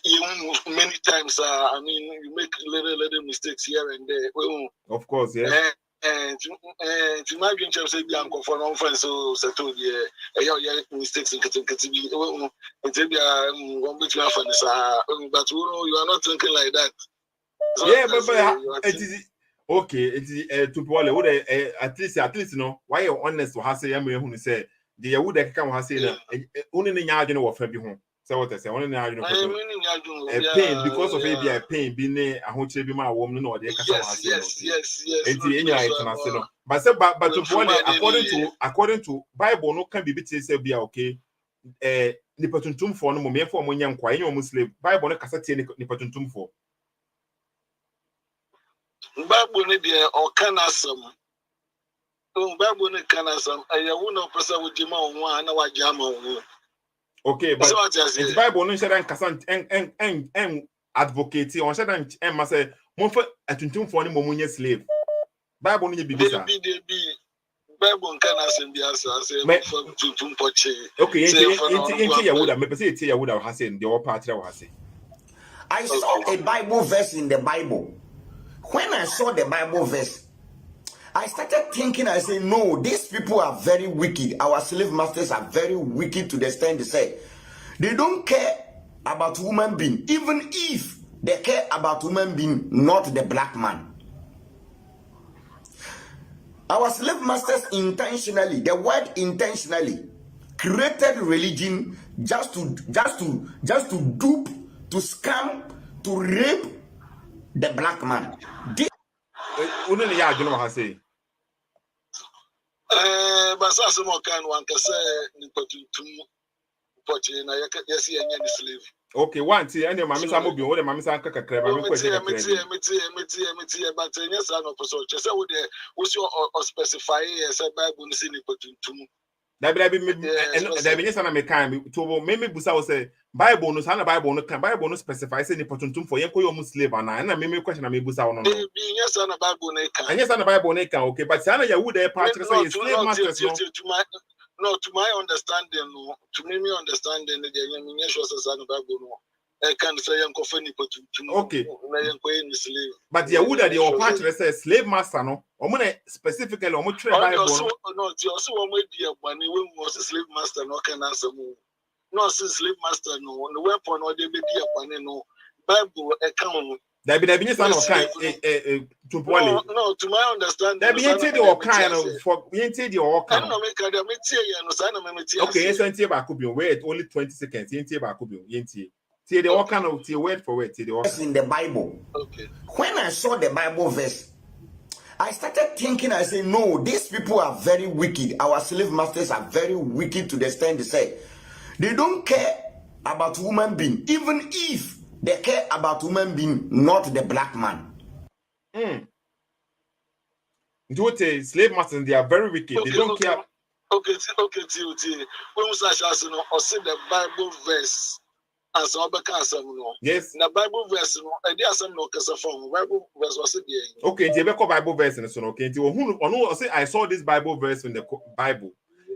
you many times. I mean, you make little mistakes here and there. Of course, yeah. And to my game, say be uncle for non friends. So settle yeah, mistakes in Katibi. And say be one bit of fun. But you are not thinking like that. So yeah, but it is okay. It is to people. At least you know why you honest to have say. I'm who say. The Yahudah can have say that only in Yadin or Fabi home. So what I say, only in Yadin a pain because of maybe a pain being a whole be my woman or the yes. But according to Bible, no can be beaten say be okay. Nipatuntum for no moment for when young quiet Muslim. Bible no cassette nipatuntum for. Bible need or can some. Okay, but it's Bible no share and advocate on share and must say mo for atuntum for ni mo munye slave. Bible no be bisa. Bible can asem bi asa say for tuntum poche. Okay, into Yahudah, me say it Yahudah ha say the all part ha say. I saw a Bible verse in the Bible. When I saw the Bible verse, I started thinking, I said, no, these people are very wicked. Our slave masters are very wicked to the extent they say they don't care about human being, even if they care about human being, not the black man. Our slave masters intentionally, the word intentionally, created religion just to dupe, to scam, to rape the black man. But some kind one can say slave. Okay, one thing, and your mammy some be what mammy san kakra, but yes, I know for so just would you specify as a Bible in Nipotuntum. That be yes, and I can to maybe Busa will say Bible no sana Bible no can Bible no specify say nipotuntum for yenko Muslim and I maybe question I may Busa no. Yes, and a Bible can. And yes, and the Bible can okay, but sana Yahudah part say slave masters no. To my understanding, no. To me understanding the yes was a Bible no. I can't say I'm confident to okay. But Yahudah the all part say slave master no. Omone specifically omo trade Bible. No, you also one way the money when was a slave master no can answer more. No slave master no the weapon or the baby money no Bible account. There be son of kind to Poli. No, to my understanding. There be the all kind of for we the all kind. I don't make a metia. Okay, yes, and Tia could be wait only 20 seconds. Tia could be yenti. See the all kind of word for word. In the Bible. Okay. When I saw the Bible verse, I started thinking, I said, no, these people are very wicked. Our slave masters are very wicked to the extent they say they don't care about human being, even if they care about human being, not the black man. Slave masters, they are very wicked. They don't care. Okay. When we say the Bible verse, as Obaka no. Yes. Na Bible verse no, I did some no kasa from Bible verse was it. Okay, the Bible verse in so okay. Who say I saw this Bible verse in the Bible.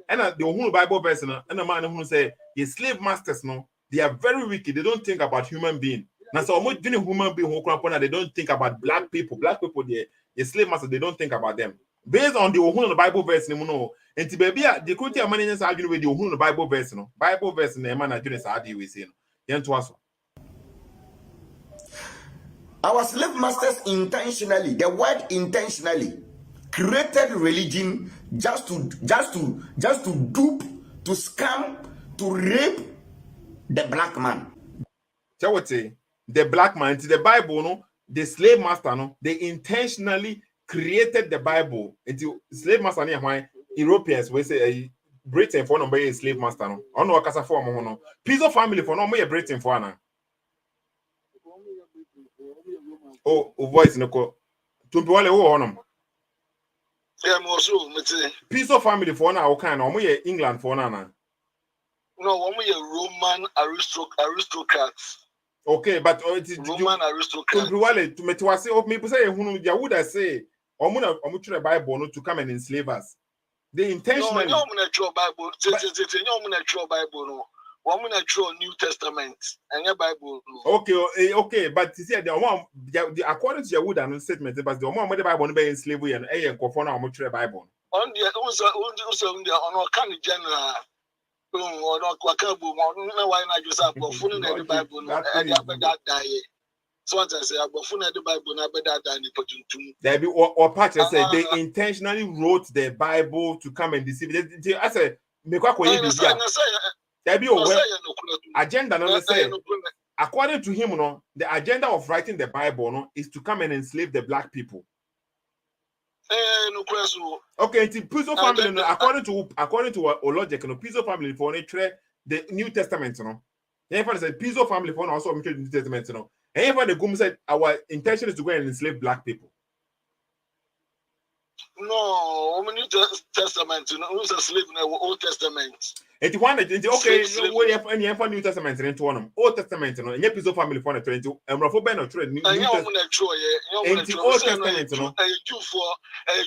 And the whole Bible verse and the man who say the slave masters no, they are very wicked. They don't think about human being. Now so much doing human being who they don't think about black people. Black people the slave masters, they don't think about them. Based on the whole Bible verse, you know, and to baby the country money is arguing with the whole Bible verse, no. Bible verse in the man is arguing with you. Our slave masters intentionally, the word intentionally, created religion just to dupe, to scam, to rape the black man. So what say the black man to the Bible, no, the slave master, no, they intentionally created the Bible into slave master near why Europeans we say Britain for number a slave master, no, on no casa for no, piece of family for no more Britain for na. Oh, voice no ko. Tumpiwale wo honum. Yeah, also, Piece of family for na o kan na omo ye England for na na. No, we are Roman aristocrats. Okay, but it is Roman aristocrats. Tumpiwale to metwase of me say hunu Yahudah say omo try Bible no to come and enslave us. They intentionally. No, I'm not sure Bible. I'm not sure Bible. No. I'm not sure New Testament and your Bible. Okay, but you see the according to Yahudah statement, but the one the Bible no be enslave and nkofo na omo try Bible. On the also on kind of general. Or not Quakabu, no, why not just up for full the Bible? That die. So what I say about full the Bible, not better than the Potuntum. There be or Patrick said they intentionally wrote the Bible to come and deceive. I said, make what there be a agenda. No, say according to him, no, the agenda of writing the Bible, no, is to come and enslave the black people. Okay, the Piso family, no, according to our logic, no, Piso family for the New Testament, no. Therefore, said Piso family for also the New Testament, no. And even the Gum said our intention is to go and enslave black people. No, New Testament, you know, who's a slave in the Old Testament. And one okay, we have any New Testament into one Old Testament, no, and Piso family for the 20 and Rafa Ben or trade New Testament. Old Testament, no. A Jew for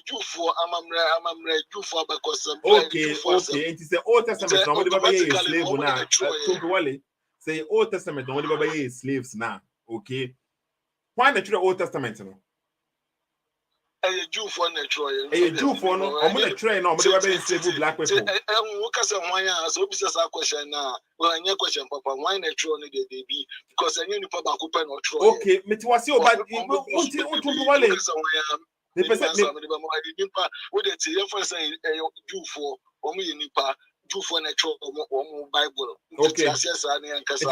Jew for because okay, it is the Old Testament, nobody buy slave now. Say Old Testament, nobody buy slaves now. Okay. Why the true Old Testament, no? A Jew for natural. A Jew for no, I'm gonna train no, but they slave black people. What can why so business question now? Well, any question, Papa, why natural they be because I knew Papa could not try. Okay, me to was you, but the person what they say Jew for nipa Jew for natural Bible. Okay. It's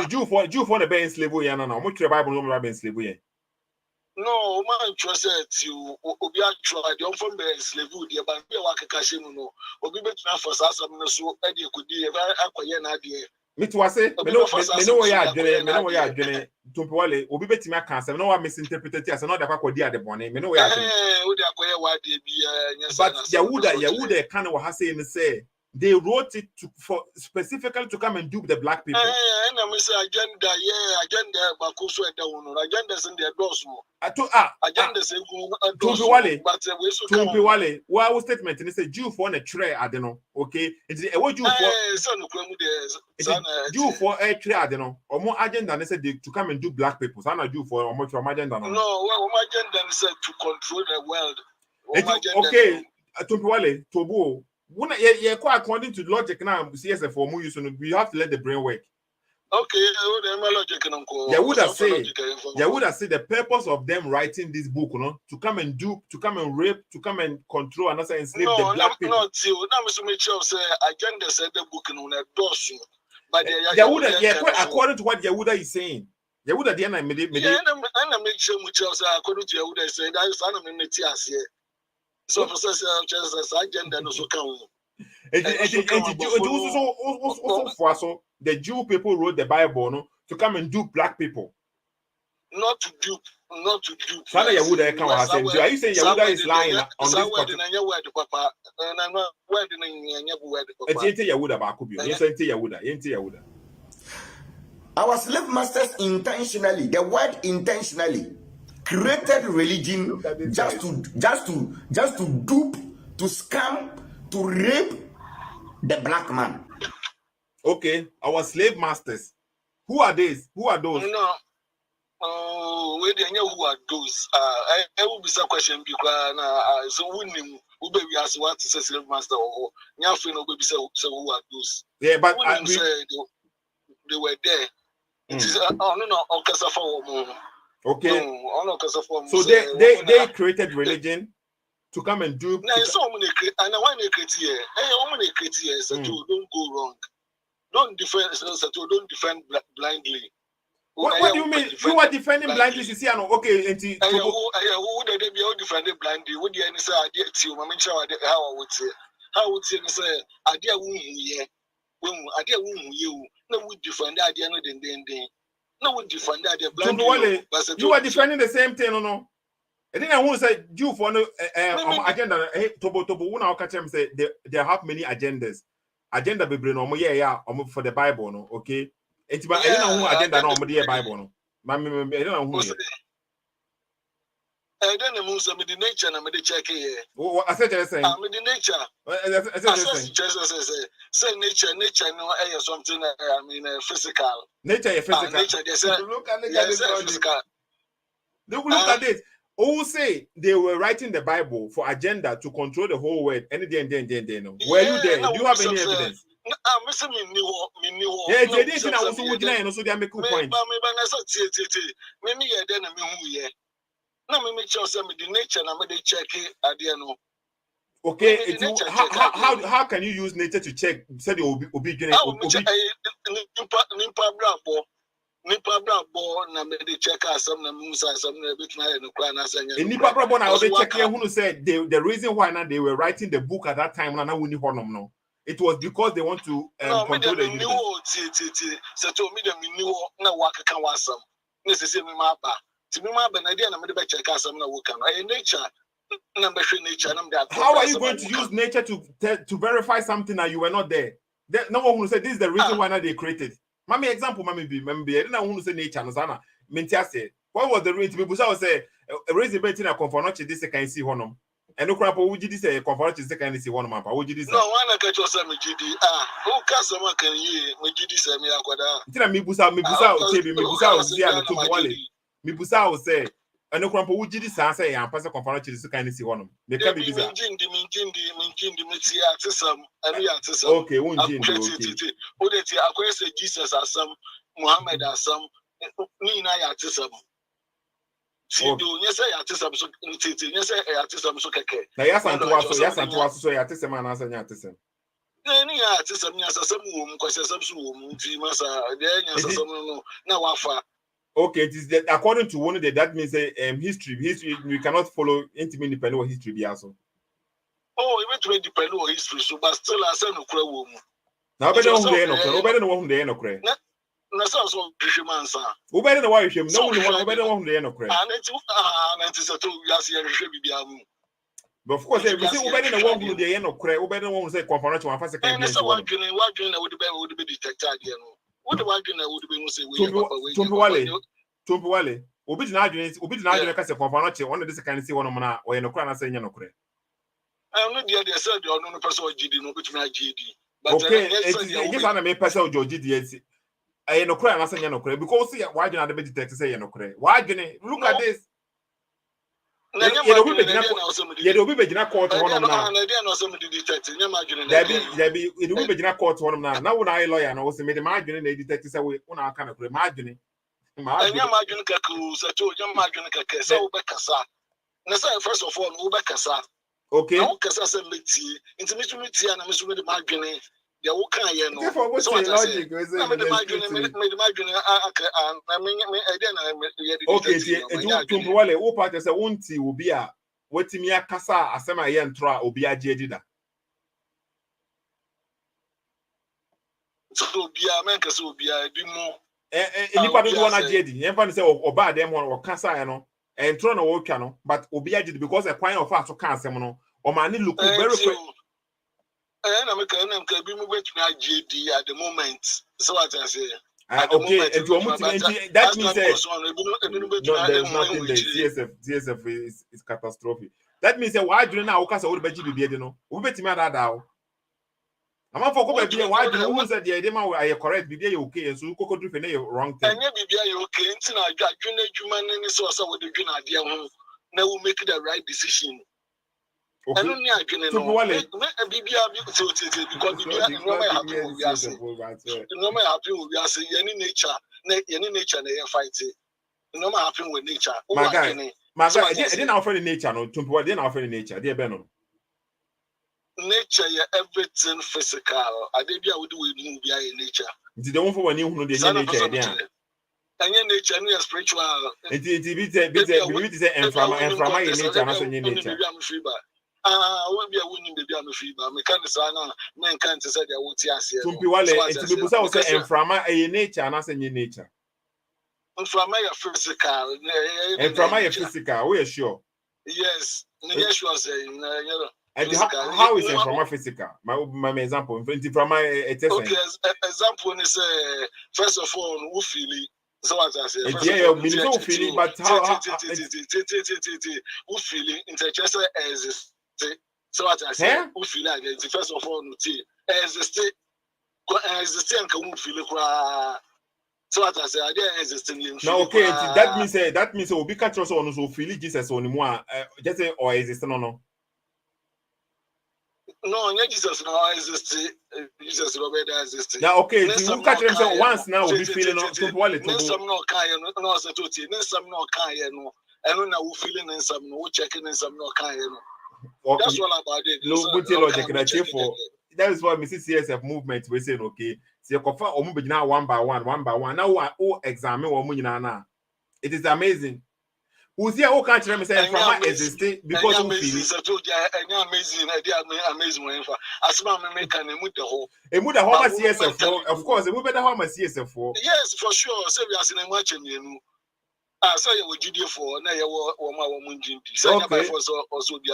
Jew for the ben slave ya na. Mo try Bible no ben slave ya. No, man, trust you. Obi actually, the unformed slave would be about me. Waka Kashim, no, Obi better for some so Eddie could be a very acquaint idea. Me to say, me know where you are doing, Tumpuale, Obi better my cancer. No one misinterpreted as another quack at the bonnet. Me know where but Yahudah kind of has say they wrote it for specifically to come and dupe the black people. And I'm saying agenda, but also agendas in their doors. Agendas Tumpiwale. Well, statement and it's a Jew for a tray, I don't know. Okay, it's a what Jew for Jew for a tray, I don't know. Or more agenda and said to come and do black people. So I'm not Jew for or much from agenda. No, well, my agenda said to control the world. Okay, Tumpiwale, Tobo. According to logic now, CSF for more use, we have to let the brain work. Okay, Yahudah say the purpose of them writing this book, you know, to come and dupe, to come and rape, to come and control and also enslave the black people. No, say agenda said the book on a dozen. But Yahudah, according to what Yahudah is saying, Yahudah the end I made it. And make sure according to Yahudah say that is an amenity as here. So for such agenda no so come. Also the Jew people wrote the Bible no, to come and dupe black people. Not to dupe. So Yahudah come and say, are you saying Yahudah is lying on this particular? And I'm not wedding in your word. Yahudah back up you. Yes, Yahudah. Our slave masters intentionally, the word intentionally, created religion just to dupe, to scam, to rape the black man. Okay, our slave masters. Who are these? Who are those? No. Oh, where they know who are those? I will be some question because so who baby as what is a slave master or Nyafin will be so who are those? Yeah, but they were there. It is no Okasa for okay. No, so they created religion to come and do. Now so many and I want to create here. Hey, I want to create here so don't go wrong. Don't defend blindly. What do you mean? You are defending blindly? You see, I know. Okay, who they be all defending blindly? What do you say? I did to you, Mamma. How would say? How would say? I did you. No, would defend that idea. No, would defend that idea. You are defending the same thing, no? I think I want to say you for no agenda. Hey, Tobo, when I catch them say they have many agendas. Agenda be bring for the Bible, no? Okay. It's about I don't know who agenda no the Bible no. I don't know who. I don't know who's the nature and I'm the check here. What I said saying. I'm the nature. Say nature no something I mean physical. Nature physical. Nature they say look at physical. Look at this. Who say they were writing the Bible for agenda to control the whole world? Any day no. Were you there? Do you have any evidence? I'm missing me. Yeah, they didn't also would deny, so they make a point. Maybe I didn't know who ye. No, me make sure some the nature and I check it at the end. Okay, how can you use nature to check? Said you will be doing Nipa brabo na me dey check some na musa some na bit na no kra na sanya. Nipa brabo na we check here who said the reason why now they were writing the book at that time na we honom no. It was because they want to control the universe. So to me them new na waka kan wasam. Na se me ma ba. Ti me ma ba na dey na me dey check some na wo kan. Nature na be nature na me dey. How are you going to use nature to verify something that you were not there? No one who said this is the reason why now they created. Mami example, mami be. I didn't want to say nature. No sana. Mentia say. What was the reason? People say reason betting a conformity this can see honum. And no crap. Would you say conformity this can see honum? Papa, would you say? No, one catch us me GD. Who can someone can you? Me GD say me akwada. Tira me busa. Say and to wale. Me busa say. And no crap. Would you say and pass a conformity this can see honum? They can be bizarre. Okay, okay. Jesus as some Muhammad as some Nina Yatisam. See, do you say Yatisam so you say Yatisam so keke? Yes, and to us, so Yatisam and answer Yatisam. Any Yatisam, yes, some womb, because some Masa, then some no wafa. Okay, it is that according to one of the that means history we cannot follow intimate dependent history be also. Oh, even to depend on history, so but still I say no credit woman. Now better know who they no credit. Na so fisherman sir. Who better know why you shame? No one better know who they no credit. And it is a two years here bibia mu. But of course, if you say who better know who they no credit, who better know who say conference one first second. And so what doing would be detected here no. What the one would be say we Tumpuwale. Obi did not kase conference one this can see one man or no credit say no credit. I'm not there said you no person GD no bit me GD. Okay, it is an person George GD. I no cry and say no cry because see why do not be detect say no cry. Why do look at this? You will be in court one now. There be it will be in court one now. Now when I lawyer and also made imagine the detective say we una kind of imagine. Imagine kaku say to imagine kaka say obekasa. Na say first of all obekasa. Okay. Now kasa say meti. Intimate and me so me imagine. Yeah, what can you know? So what logic? Okay, Tumpuwale, who part say unti will be a wetimi akasa asema ye ntra obi agedida. So be a man kasa obi a bi mo. Nipa do one agedi. Yemfa say oba dem one okasa ya no. Entro na wo twa no, but obi agedi because a kwan of us to kan asem no. O ma ni look very quick. And I'm be at the moment. So what I say. Okay, and to that means no, there's nothing there. CSF is catastrophic. That means why do you now cast all the baby baby no? We bet me that now. I'm for go baby why do you say the idea are correct baby okay and so koko do fene wrong thing. And baby okay nti na adwene adwuma ne so so we dey dwena ade ho na we make the right decision. Okay. No because normal happen will be as any nature na fight it. Normal happen with nature. My guy, I didn't offer the nature no to what didn't offer the nature. Dear Benon. Nature everything physical. I did be able to do in nature. Did the one for when you know the nature there. And your nature and spiritual. It is and from my nature and also nature. Won't be a winning baby. I'm a free, but Mechanisana, men can't say they will tear. To be well, and from my nature and as in your nature. From my physical, and from my physical, we are sure. Yes, yes, you are saying, and how is it from my physical? My example, from my okay, example is first of all, who feel it. So as I say, yeah, feeling, but how who feeling interest exists. So what I say, who feel like it's first of all, exist and can feel. So what I say, I didn't exist in. No, okay, that means we'll be catch us on so feel Jesus on more. Just say or exist no. No, Jesus now exist. Jesus already exists. Now, okay, you catch them once now. We'll be feeling to wallet. Some no kind, no, so to some no kind, no. I don't know who feeling in some, no checking in some no kind, no. That's all about it. No good logic that for that is why Mrs. CSF movement we saying okay. So you confirm omu now one by one. Now we examine omu na. It is amazing. We see how can't remember say from existing because we feel it. Amazing. As my make an emu the whole. Emu the whole CSF for of course. Emu better how CSF for. Yes, for sure. Say we are seeing much in you. So you would do for now. You were so you also be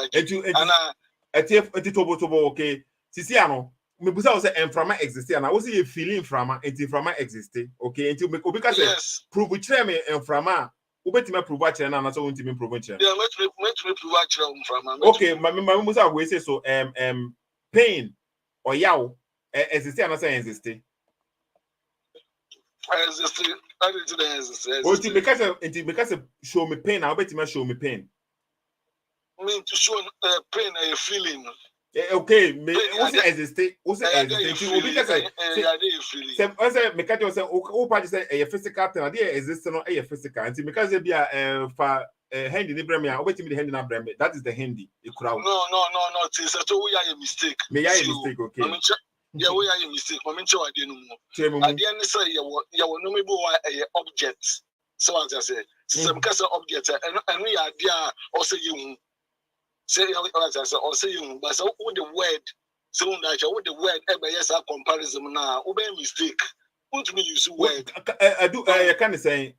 and tobo okay. Sisiano, me busa say enframa exist and I was see a feeling from enframa exist. Okay, until me because yes. Prove which me enframa. Ubeti prove which na so until me prove which. Yeah, me prove which from. Okay, my musa we say so pain or yaw exist and say exist. Because show me pain, I'll bet you show me pain. Mean to show pain a feeling. Okay, what's it exist? What's it exist? I say, because you say, oh, party say a physical thing, idea exists no a physical. And because they be a for handy in Bremia, I'll bet you the handy in Bremia. That is the handy. No. It's a two-way mistake. May I mistake? Okay. Yeah, we are a mistake. I mean, I didn't know. At the end, say you will know maybe a object. So as I say, some kind of object, and we are there. Also, you say, as I say, also you, but so with the word, so that you with the word, yes, a comparison now. Obey mistake. What me use word? I do. I can't say.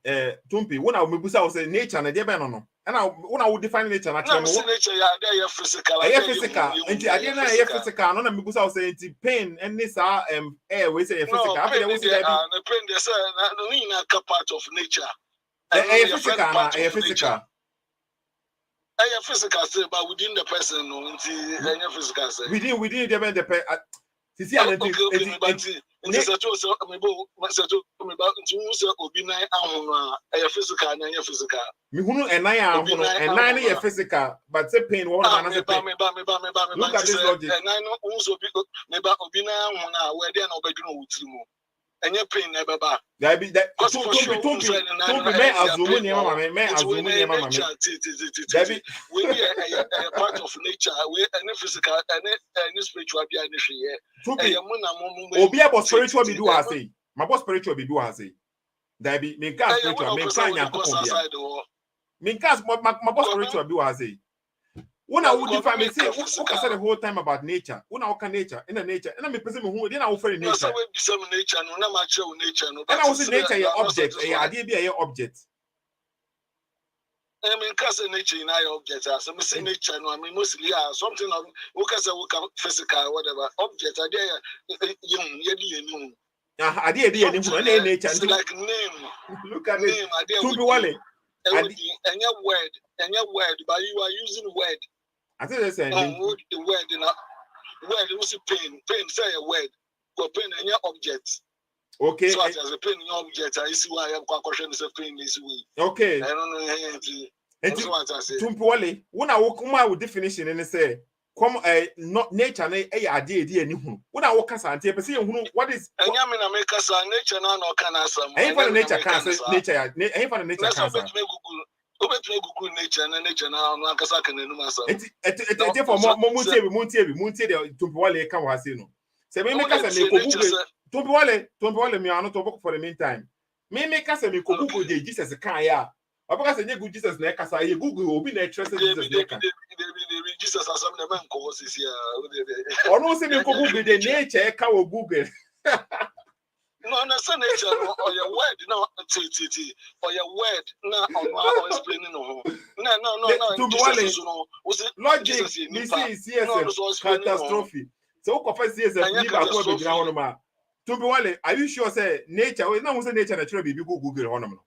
Tumpi. When I will say nature, and they no. And I when I would define nature, nature, yeah, physical. Physical. And I didn't physical. No, me busa say pain and this air. We say physical. Pain. They say no, we na part of nature. Physical. Physical, say, but within the person, no, physical. Say within the person. See, Nti sɛ to sɛ mebo sɛ to me ba nti hu sɛ obi nan ahono a ɛyɛ physical na ɛyɛ physical me hunu ɛnan ahono ɛnan ne yɛ physical but say pain what na say pain me ba look at this logic ɛnan no hu sɛ me ba obi nan ahono a wɛ de na obɛdwene wo tiri mu ɛnyɛ pain na ɛbɛba that be that don't be me azumu ne mama me azumu ne mama me that be we a part of nature we any physical any spiritual be any hwɛ obi about spiritual be do I say my boss spiritual be do I say that be me can spiritual me can yakopon bia me can my boss spiritual be I say when I would define me say who can say the whole time about nature when I can nature in the nature and I me person me who then I will find nature so we be some nature no na ma che nature no and I will say nature your object idea be your object I mean, because nature in our object, as I say, nature, no, I mean, mostly, something of who can say, physical, whatever object, idea, young, Adi any nature. It's like name. Look at Name. it. To be wale. And your word, but you are using word. I think they say the word in a word. It was a pen. Pen say a word. Go pen and your object. Okay. So as a pen in your object, I see why I have question is a pen this way. Okay. I don't know. That's what I say. To be wale. When I walk with definition and say. Come not nature na idea ni hu when I walk asa ante pese hu what is enya me na make us nature na no kan asam enya for nature can say nature enya for nature can say obetme nature na no akasa kan enum asam it for muntie de to be wale kan wa say no say me make us me ko google to be wale me anu to book for the meantime me make us me ko google de Jesus kan ya Abaka say good Jesus na kasa ye Google obi na trust Jesus na ka. Jesus asam na man ko sisi ya. Ono say me ko Google the nature ka wo Google. No say nature or your word no t or your word na on explaining no. No. Jesus no. Logic this is catastrophe. So ko first yes ni ba ko be gira hono ma. To be wale are you sure say nature we na say nature na try be Google hono no.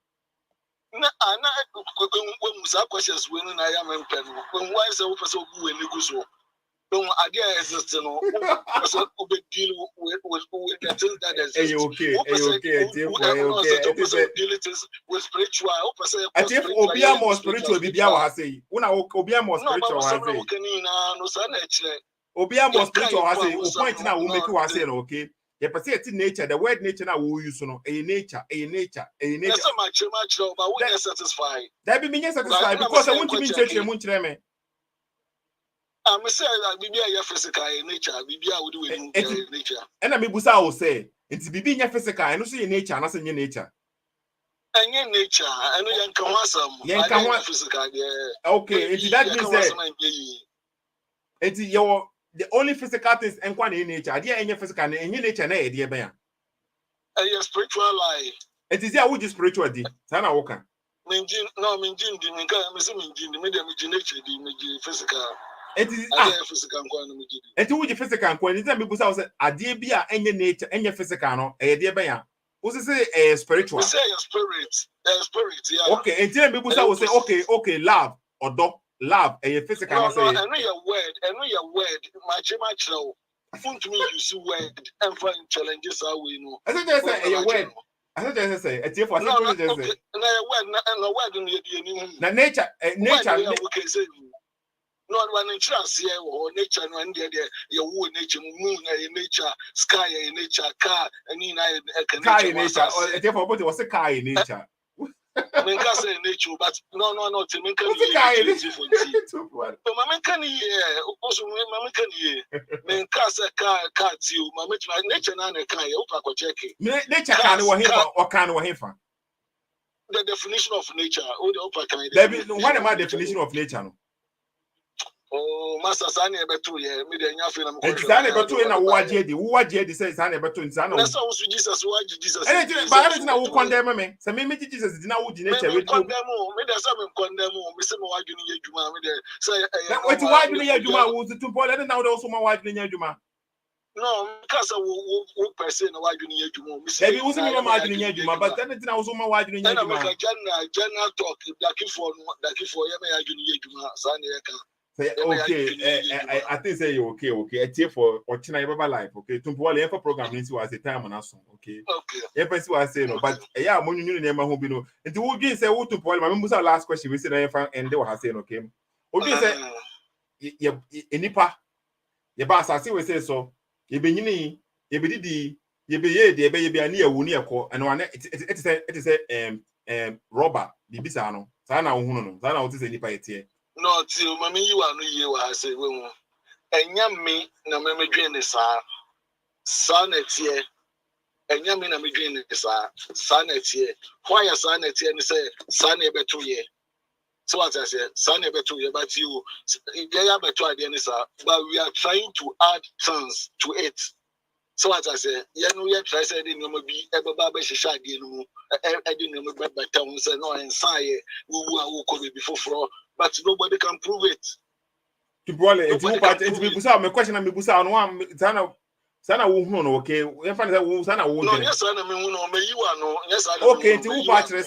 Na when musa questions we no na ya mempen when why say we person go we nego so don't idea exist no person we deal with the things that exist okay with spiritual person obia more spiritual bibia wa say una obia more spiritual wa say no say na ekire obia more spiritual wa say o point na wo make wa say no okay you perceive it nature the word nature na we use no nature that's so much but we are satisfied that be me satisfied because I want to be church mun kire me I'm say bibia physical nature bibia we do nature and na me busa wo say nti bibi nya physical no so ye nature na say nya nature enye nature eno yan kan wasam physical okay nti that means that nti your the only physical things enkwa na nature ade enye physical na enye nature na ede be ya spiritual life it is here which spiritual di sana woka minjin di minka me se minjin di me dem nature di me physical it is physical nkwa na me di it which physical nkwa ni dem be say ade bi a enye nature enye physical no ede be ya wo say spiritual we say spirit yeah okay and dem be say okay love odo love physical no say I know your word much now font me use word and find challenges are we know I think just say your word I think just say it's for something just say no word no dey na nature okay say no one interest here or nature no and there your wood nature moon nature sky nature car and car nature or therefore but was a car nature men can say nature but no to men can men can also men can men can say car you nature na can you pa check nature can wo hefa or can wo hefa the definition of nature o the can there be what am I definition of nature no oh master sani ebeto ye me de nya fe na mo sani ebeto na wo waje di say sani ebeto sani na so Jesus waje Jesus eh ba ga na wo condemn me say me Jesus di na wo di nature we condemn me de say me condemn me say me waje ni adwuma me de say what waje ni adwuma wo to Paul and now also ma waje ni adwuma no because wo person na waje ni adwuma me say wo say me ma waje ni adwuma but then na also ma waje ni adwuma na make general talk daki for ye me waje ni adwuma sani e ka say okay I think say you okay it's for Ochina Yebaba life okay to Paul for program nti was a time on us okay yeah person was say no but yeah mo nyunu na ma ho bi no nti wo dwen say wo to Paul ma me last question we say na fa end we ha say no okay wo dwen say enipa ye ba asase we say so ye benyini ye bedidi ye be ye de ye be ani yawu ni ekọ and one it is robber bibisa no sa na wo hunu no sa na wo say nipa yete no till mama you are no ye wa say we hu enya me na me dwen ne sa na tie enya me na me dwen ne sa na tie why sa na tie ne say sa na beto ye so what I say sa na beto ye but you ya beto ade ne sa but we are trying to add things to it so what I say ye no ye try say de no bi e baba ba hihya ade no mu e de no mu beta hu say no ensa ye wu a wo ko be before but nobody can prove it. To Paul, it's you part. It's me busa. My question, me busa. No one. Sana Sana wo hu no okay e fa na wo sana wo no dwene yes na me hu no me yiwa no yes na okay nti wo pa kire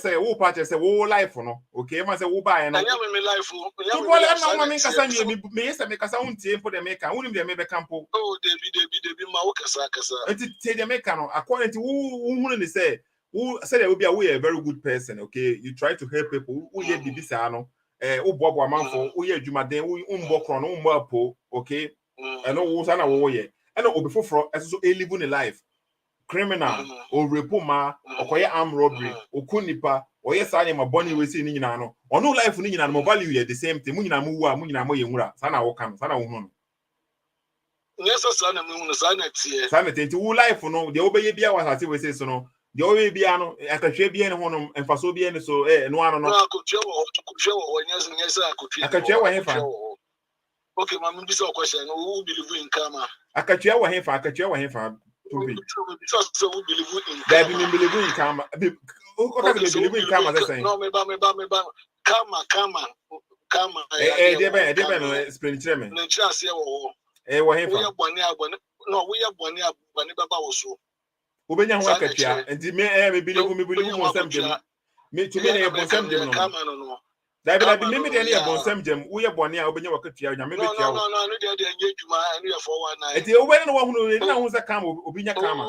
say wo life no okay ma say wo ba ye no anya me life to bole na wo ma me kasa ni me yesa me kasa untie for the maker woni de me be campo oh debi ma wo kasa nti te the maker no according to wo hu ni say wo say there will be a very good person okay you try to help people who ye bibi sa no wo bobo amanfo wo ye adwumaden wo mbo kro no wo mbo apo okay eno wo sana wo ye eno obi foforo eso live in life criminal or rape ma okoye armed robbery okunipa oye sanye ma boni we si ni nyina no ono life ni nyina no value ye the same thing mu nyina mu wu a mu nyina mo ye nwura sana wo kan sana wo hu no yes sana me hu no sana tie sana tenti wu life no de obeye bia wasase we si so no de obeye bia no akatwe bia ne ho no emfaso bia ne so no ano no akotwe wo yes akotwe akatwe wo hefa okay ma me bi so question who believe in karma akatwe wo hefa to be so who believe in that be me believe in karma o ka me believe in karma say no me ba karma de be no explain kire me na kira se wo wo hefa wo ye bone no wo ye bone baba wo so obenya ho akatwa nti me believe mo sam dem me to me na ye bonsam dem no karma no da bi me de na ye bonsam dem wo ye bone a obenya wakatwa nya me betia wo no de nye djuma enu ye 419 eti obenya no wo hu na hu sa kama obinya kama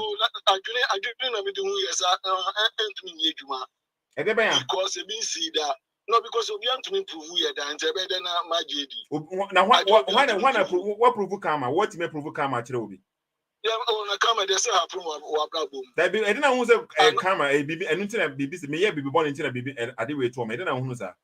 adwene na me de hu ye sa entumi nye djuma de ben because e bin see that no because obi antumi prove ye that nte be de na majedi na what prove kama what me prove kama kire obi yeah na kama de say happen wa brabom da bi e de na hu say kama e bibi enu ntina bibi se me ye bibi born ntina bibi ade we to me de na hu sa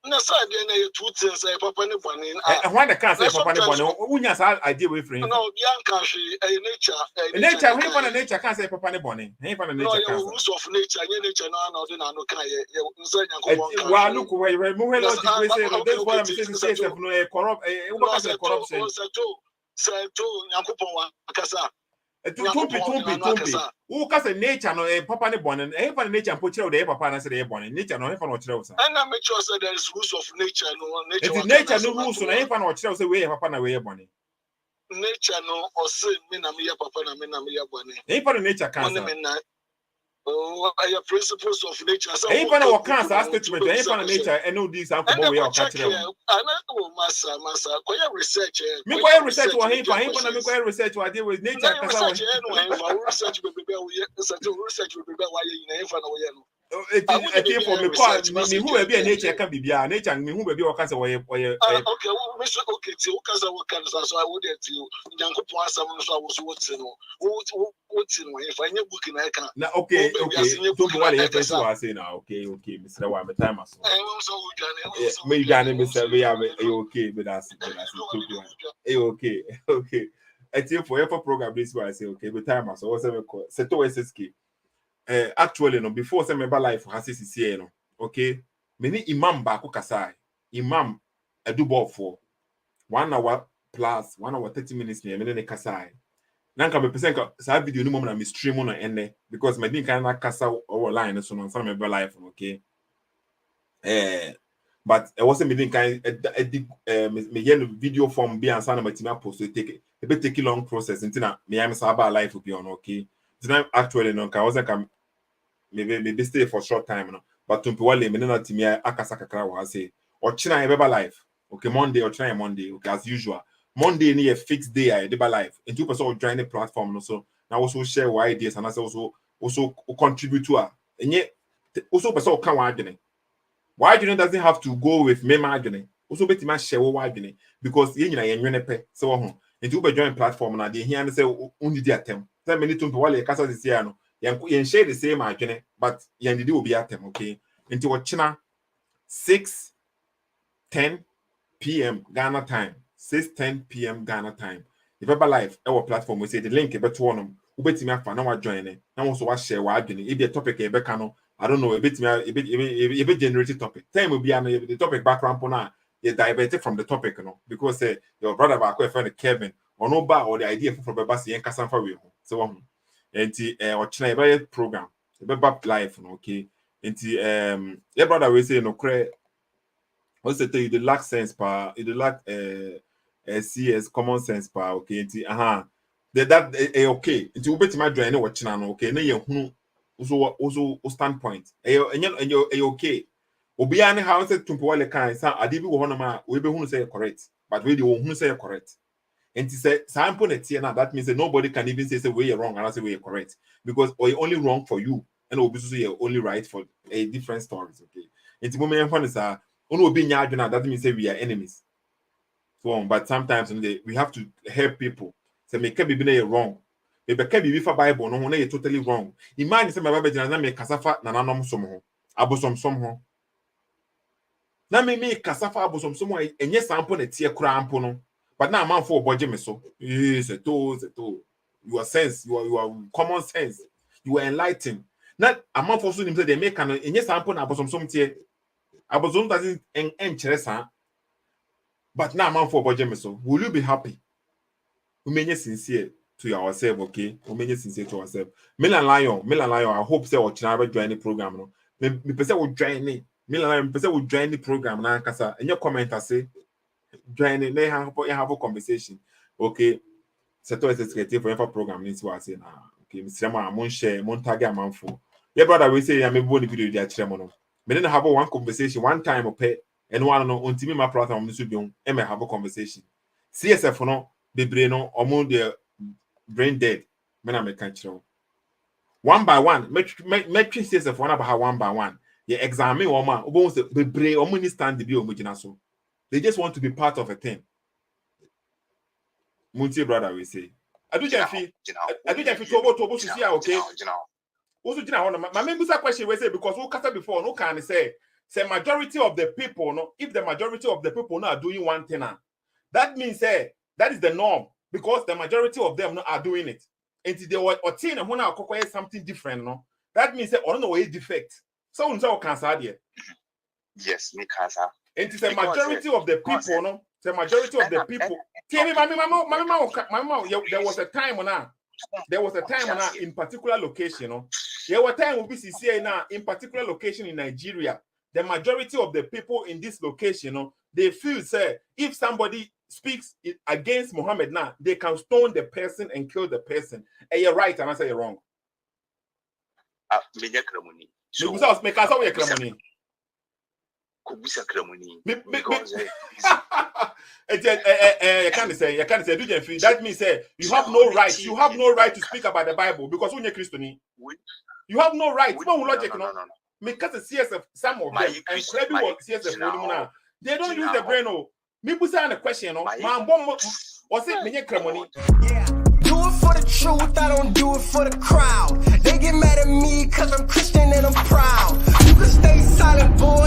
na say de na ye two things say papa ne bone when the can say papa ne bone unya sa idea we frame no obi anka hwe nature we for nature can say papa ne bone he for nature can no rules of nature nye nature na de na no kan ye nsa nyankopon kan wa look we we no we say this what I'm saying say no corrupt corruption say to nyankopon wa akasa tumpi who ka say nature no papa ne bone he for nature po kire de papa na say de bone nature no he for no kire say and na make sure say there is rules of nature no nature no rules no he for no kire say we papa na we bone nature no or say me na me papa na me na me bone he for nature can oh your principles of nature so he for no cancer statement he for nature and no this and come we ka kire ana masa ko ya research me ko research wa he for na me ko research wa dey with nature kasa wa research be research be wa ye na he for na we no eti for me ko me hu be nature can be bia nature me hu be o kasa we okay we so okay ti o kasa we kan so I would ti nyankopon asam no so awo so wote no wote no if anya book na e kan na okay to be wale e person wa say na okay Mr. Wa me time aso me dwane Mr. We ya okay but that's okay eti for program this why I say okay but time aso what say me call say to SSK actually no before say me ba life has CCA no okay me ni imam ba ko kasa imam edubo for 1 hour plus 1 hour 30 minutes me ne kasa nanka me pesen ka sa video ni mom na me stream no ene because me din kan na kasa over line so no so me ba life okay but it wasn't me din kan me yen video form bi ansa na matima post take e be take long process until me am sa ba life bi on okay then actually no ka wasn't come maybe stay for short time no but to wale me na timi akasa kakra wa say o china e be ba life okay Monday or try Monday okay as usual Monday ni a fixed day I deba life and 2% join the platform no so now also share why ideas and also contribute to her and yet also person can why doesn't have to go with me margin also bet man share why because you know you pe so and you be join platform na dey here and say only the attempt say many to wale kasa this year no yen share the same margin but yen did will be attempt okay into what china 6:10 p.m. Ghana time 6:10 p.m. Ghana time. If ever live our platform we say the link ebe to one ubetimi afa na wa join it. Na also wa share wa adwene. If the topic ebe ka no I don't know ebe generate topic. Time will be the topic background na you diverted from the topic no because your brother back friend Kevin or no bar or the idea from beba say en kasa fa we ho. So enti o china ebe program ebe live no okay. Enti your brother we say no cre also tell you the lack sense pa you the lack CS common sense pa okay nti that okay. Into ubeti ma join no watching no okay. Na ye hunu also standpoint. Okay. Obi ane how say tumpo wale kan sa ade bi wo hono ma we be hunu say correct. But we dey hunu say correct. And say sample net here now that means that nobody can even say we are wrong and I say we are correct because we only wrong for you and obi so you only right for a different stories, okay. And the moment fun is obi nya adwena that means say we are enemies. So but sometimes we have to help people. Say make be na wrong. Maybe can be for Bible no na totally wrong. Imagine say my Bible na me kasafa na nanom som ho. Abosom som ho. Na me kasafa abosom som ho enye sample net here kura ampo no. But now man for budget me so. Yes, you are sense, you are common sense. You are enlightened. Not a man for so they make an in yes sample na abosom som tie. Abosom doesn't interest. But now man for budget me so. Will you be happy? We may sincere to ourselves, okay? We may sincere to ourselves. Milan Lion, I hope say or channel join the program. No, me person will join me. Milan Lion, person will join the program. Na kasa. In your comment, I say. Join it, have a conversation. Okay. Seto is secretary for your program. This was saying, okay, Mr. Mon share, mon tag a man for. Yeah, brother, we say, I'm a bonny video there, Tremono. Me then have one conversation one time, okay, and one no, until me, my platform, Mr. Bion, and me have a conversation. CSF, no, the brain, no, or more the brain dead. Men I make control. One by one, make CSF one about one by one. You examine one man, almost the brain, or money stand the bill, so. They just want to be part of a team. Munti brother, we say. I do just feel to see okay. Also, my member's question we say because who cast before no can say majority of the people no. If the majority of the people are doing one thing, that means that is the norm because the majority of them are doing it. And they were or thing and now something different, no. That means I don't know a defect. So until cancer there. Yes, me cancer. And it's a majority of the people, no. The majority of the people. There was a time on in particular location, no. There were times we see now in particular location in Nigeria. The majority of the people in this location, no, they feel say if somebody speaks against Muhammad now, they can stone the person and kill the person. And you're right, and I say you're wrong. Because you can't say that means you have no right. You have no right to speak about the Bible because when you're Christian, you have no right. No logic, no. Because the CSF, some of them, and maybe what CSF, they don't use the brain. Oh, me put on a question. No, man, what's it? Me yeah. Do it for the truth. I don't do it for the crowd. They get mad at me because I'm Christian and I'm proud. You can stay silent, boy.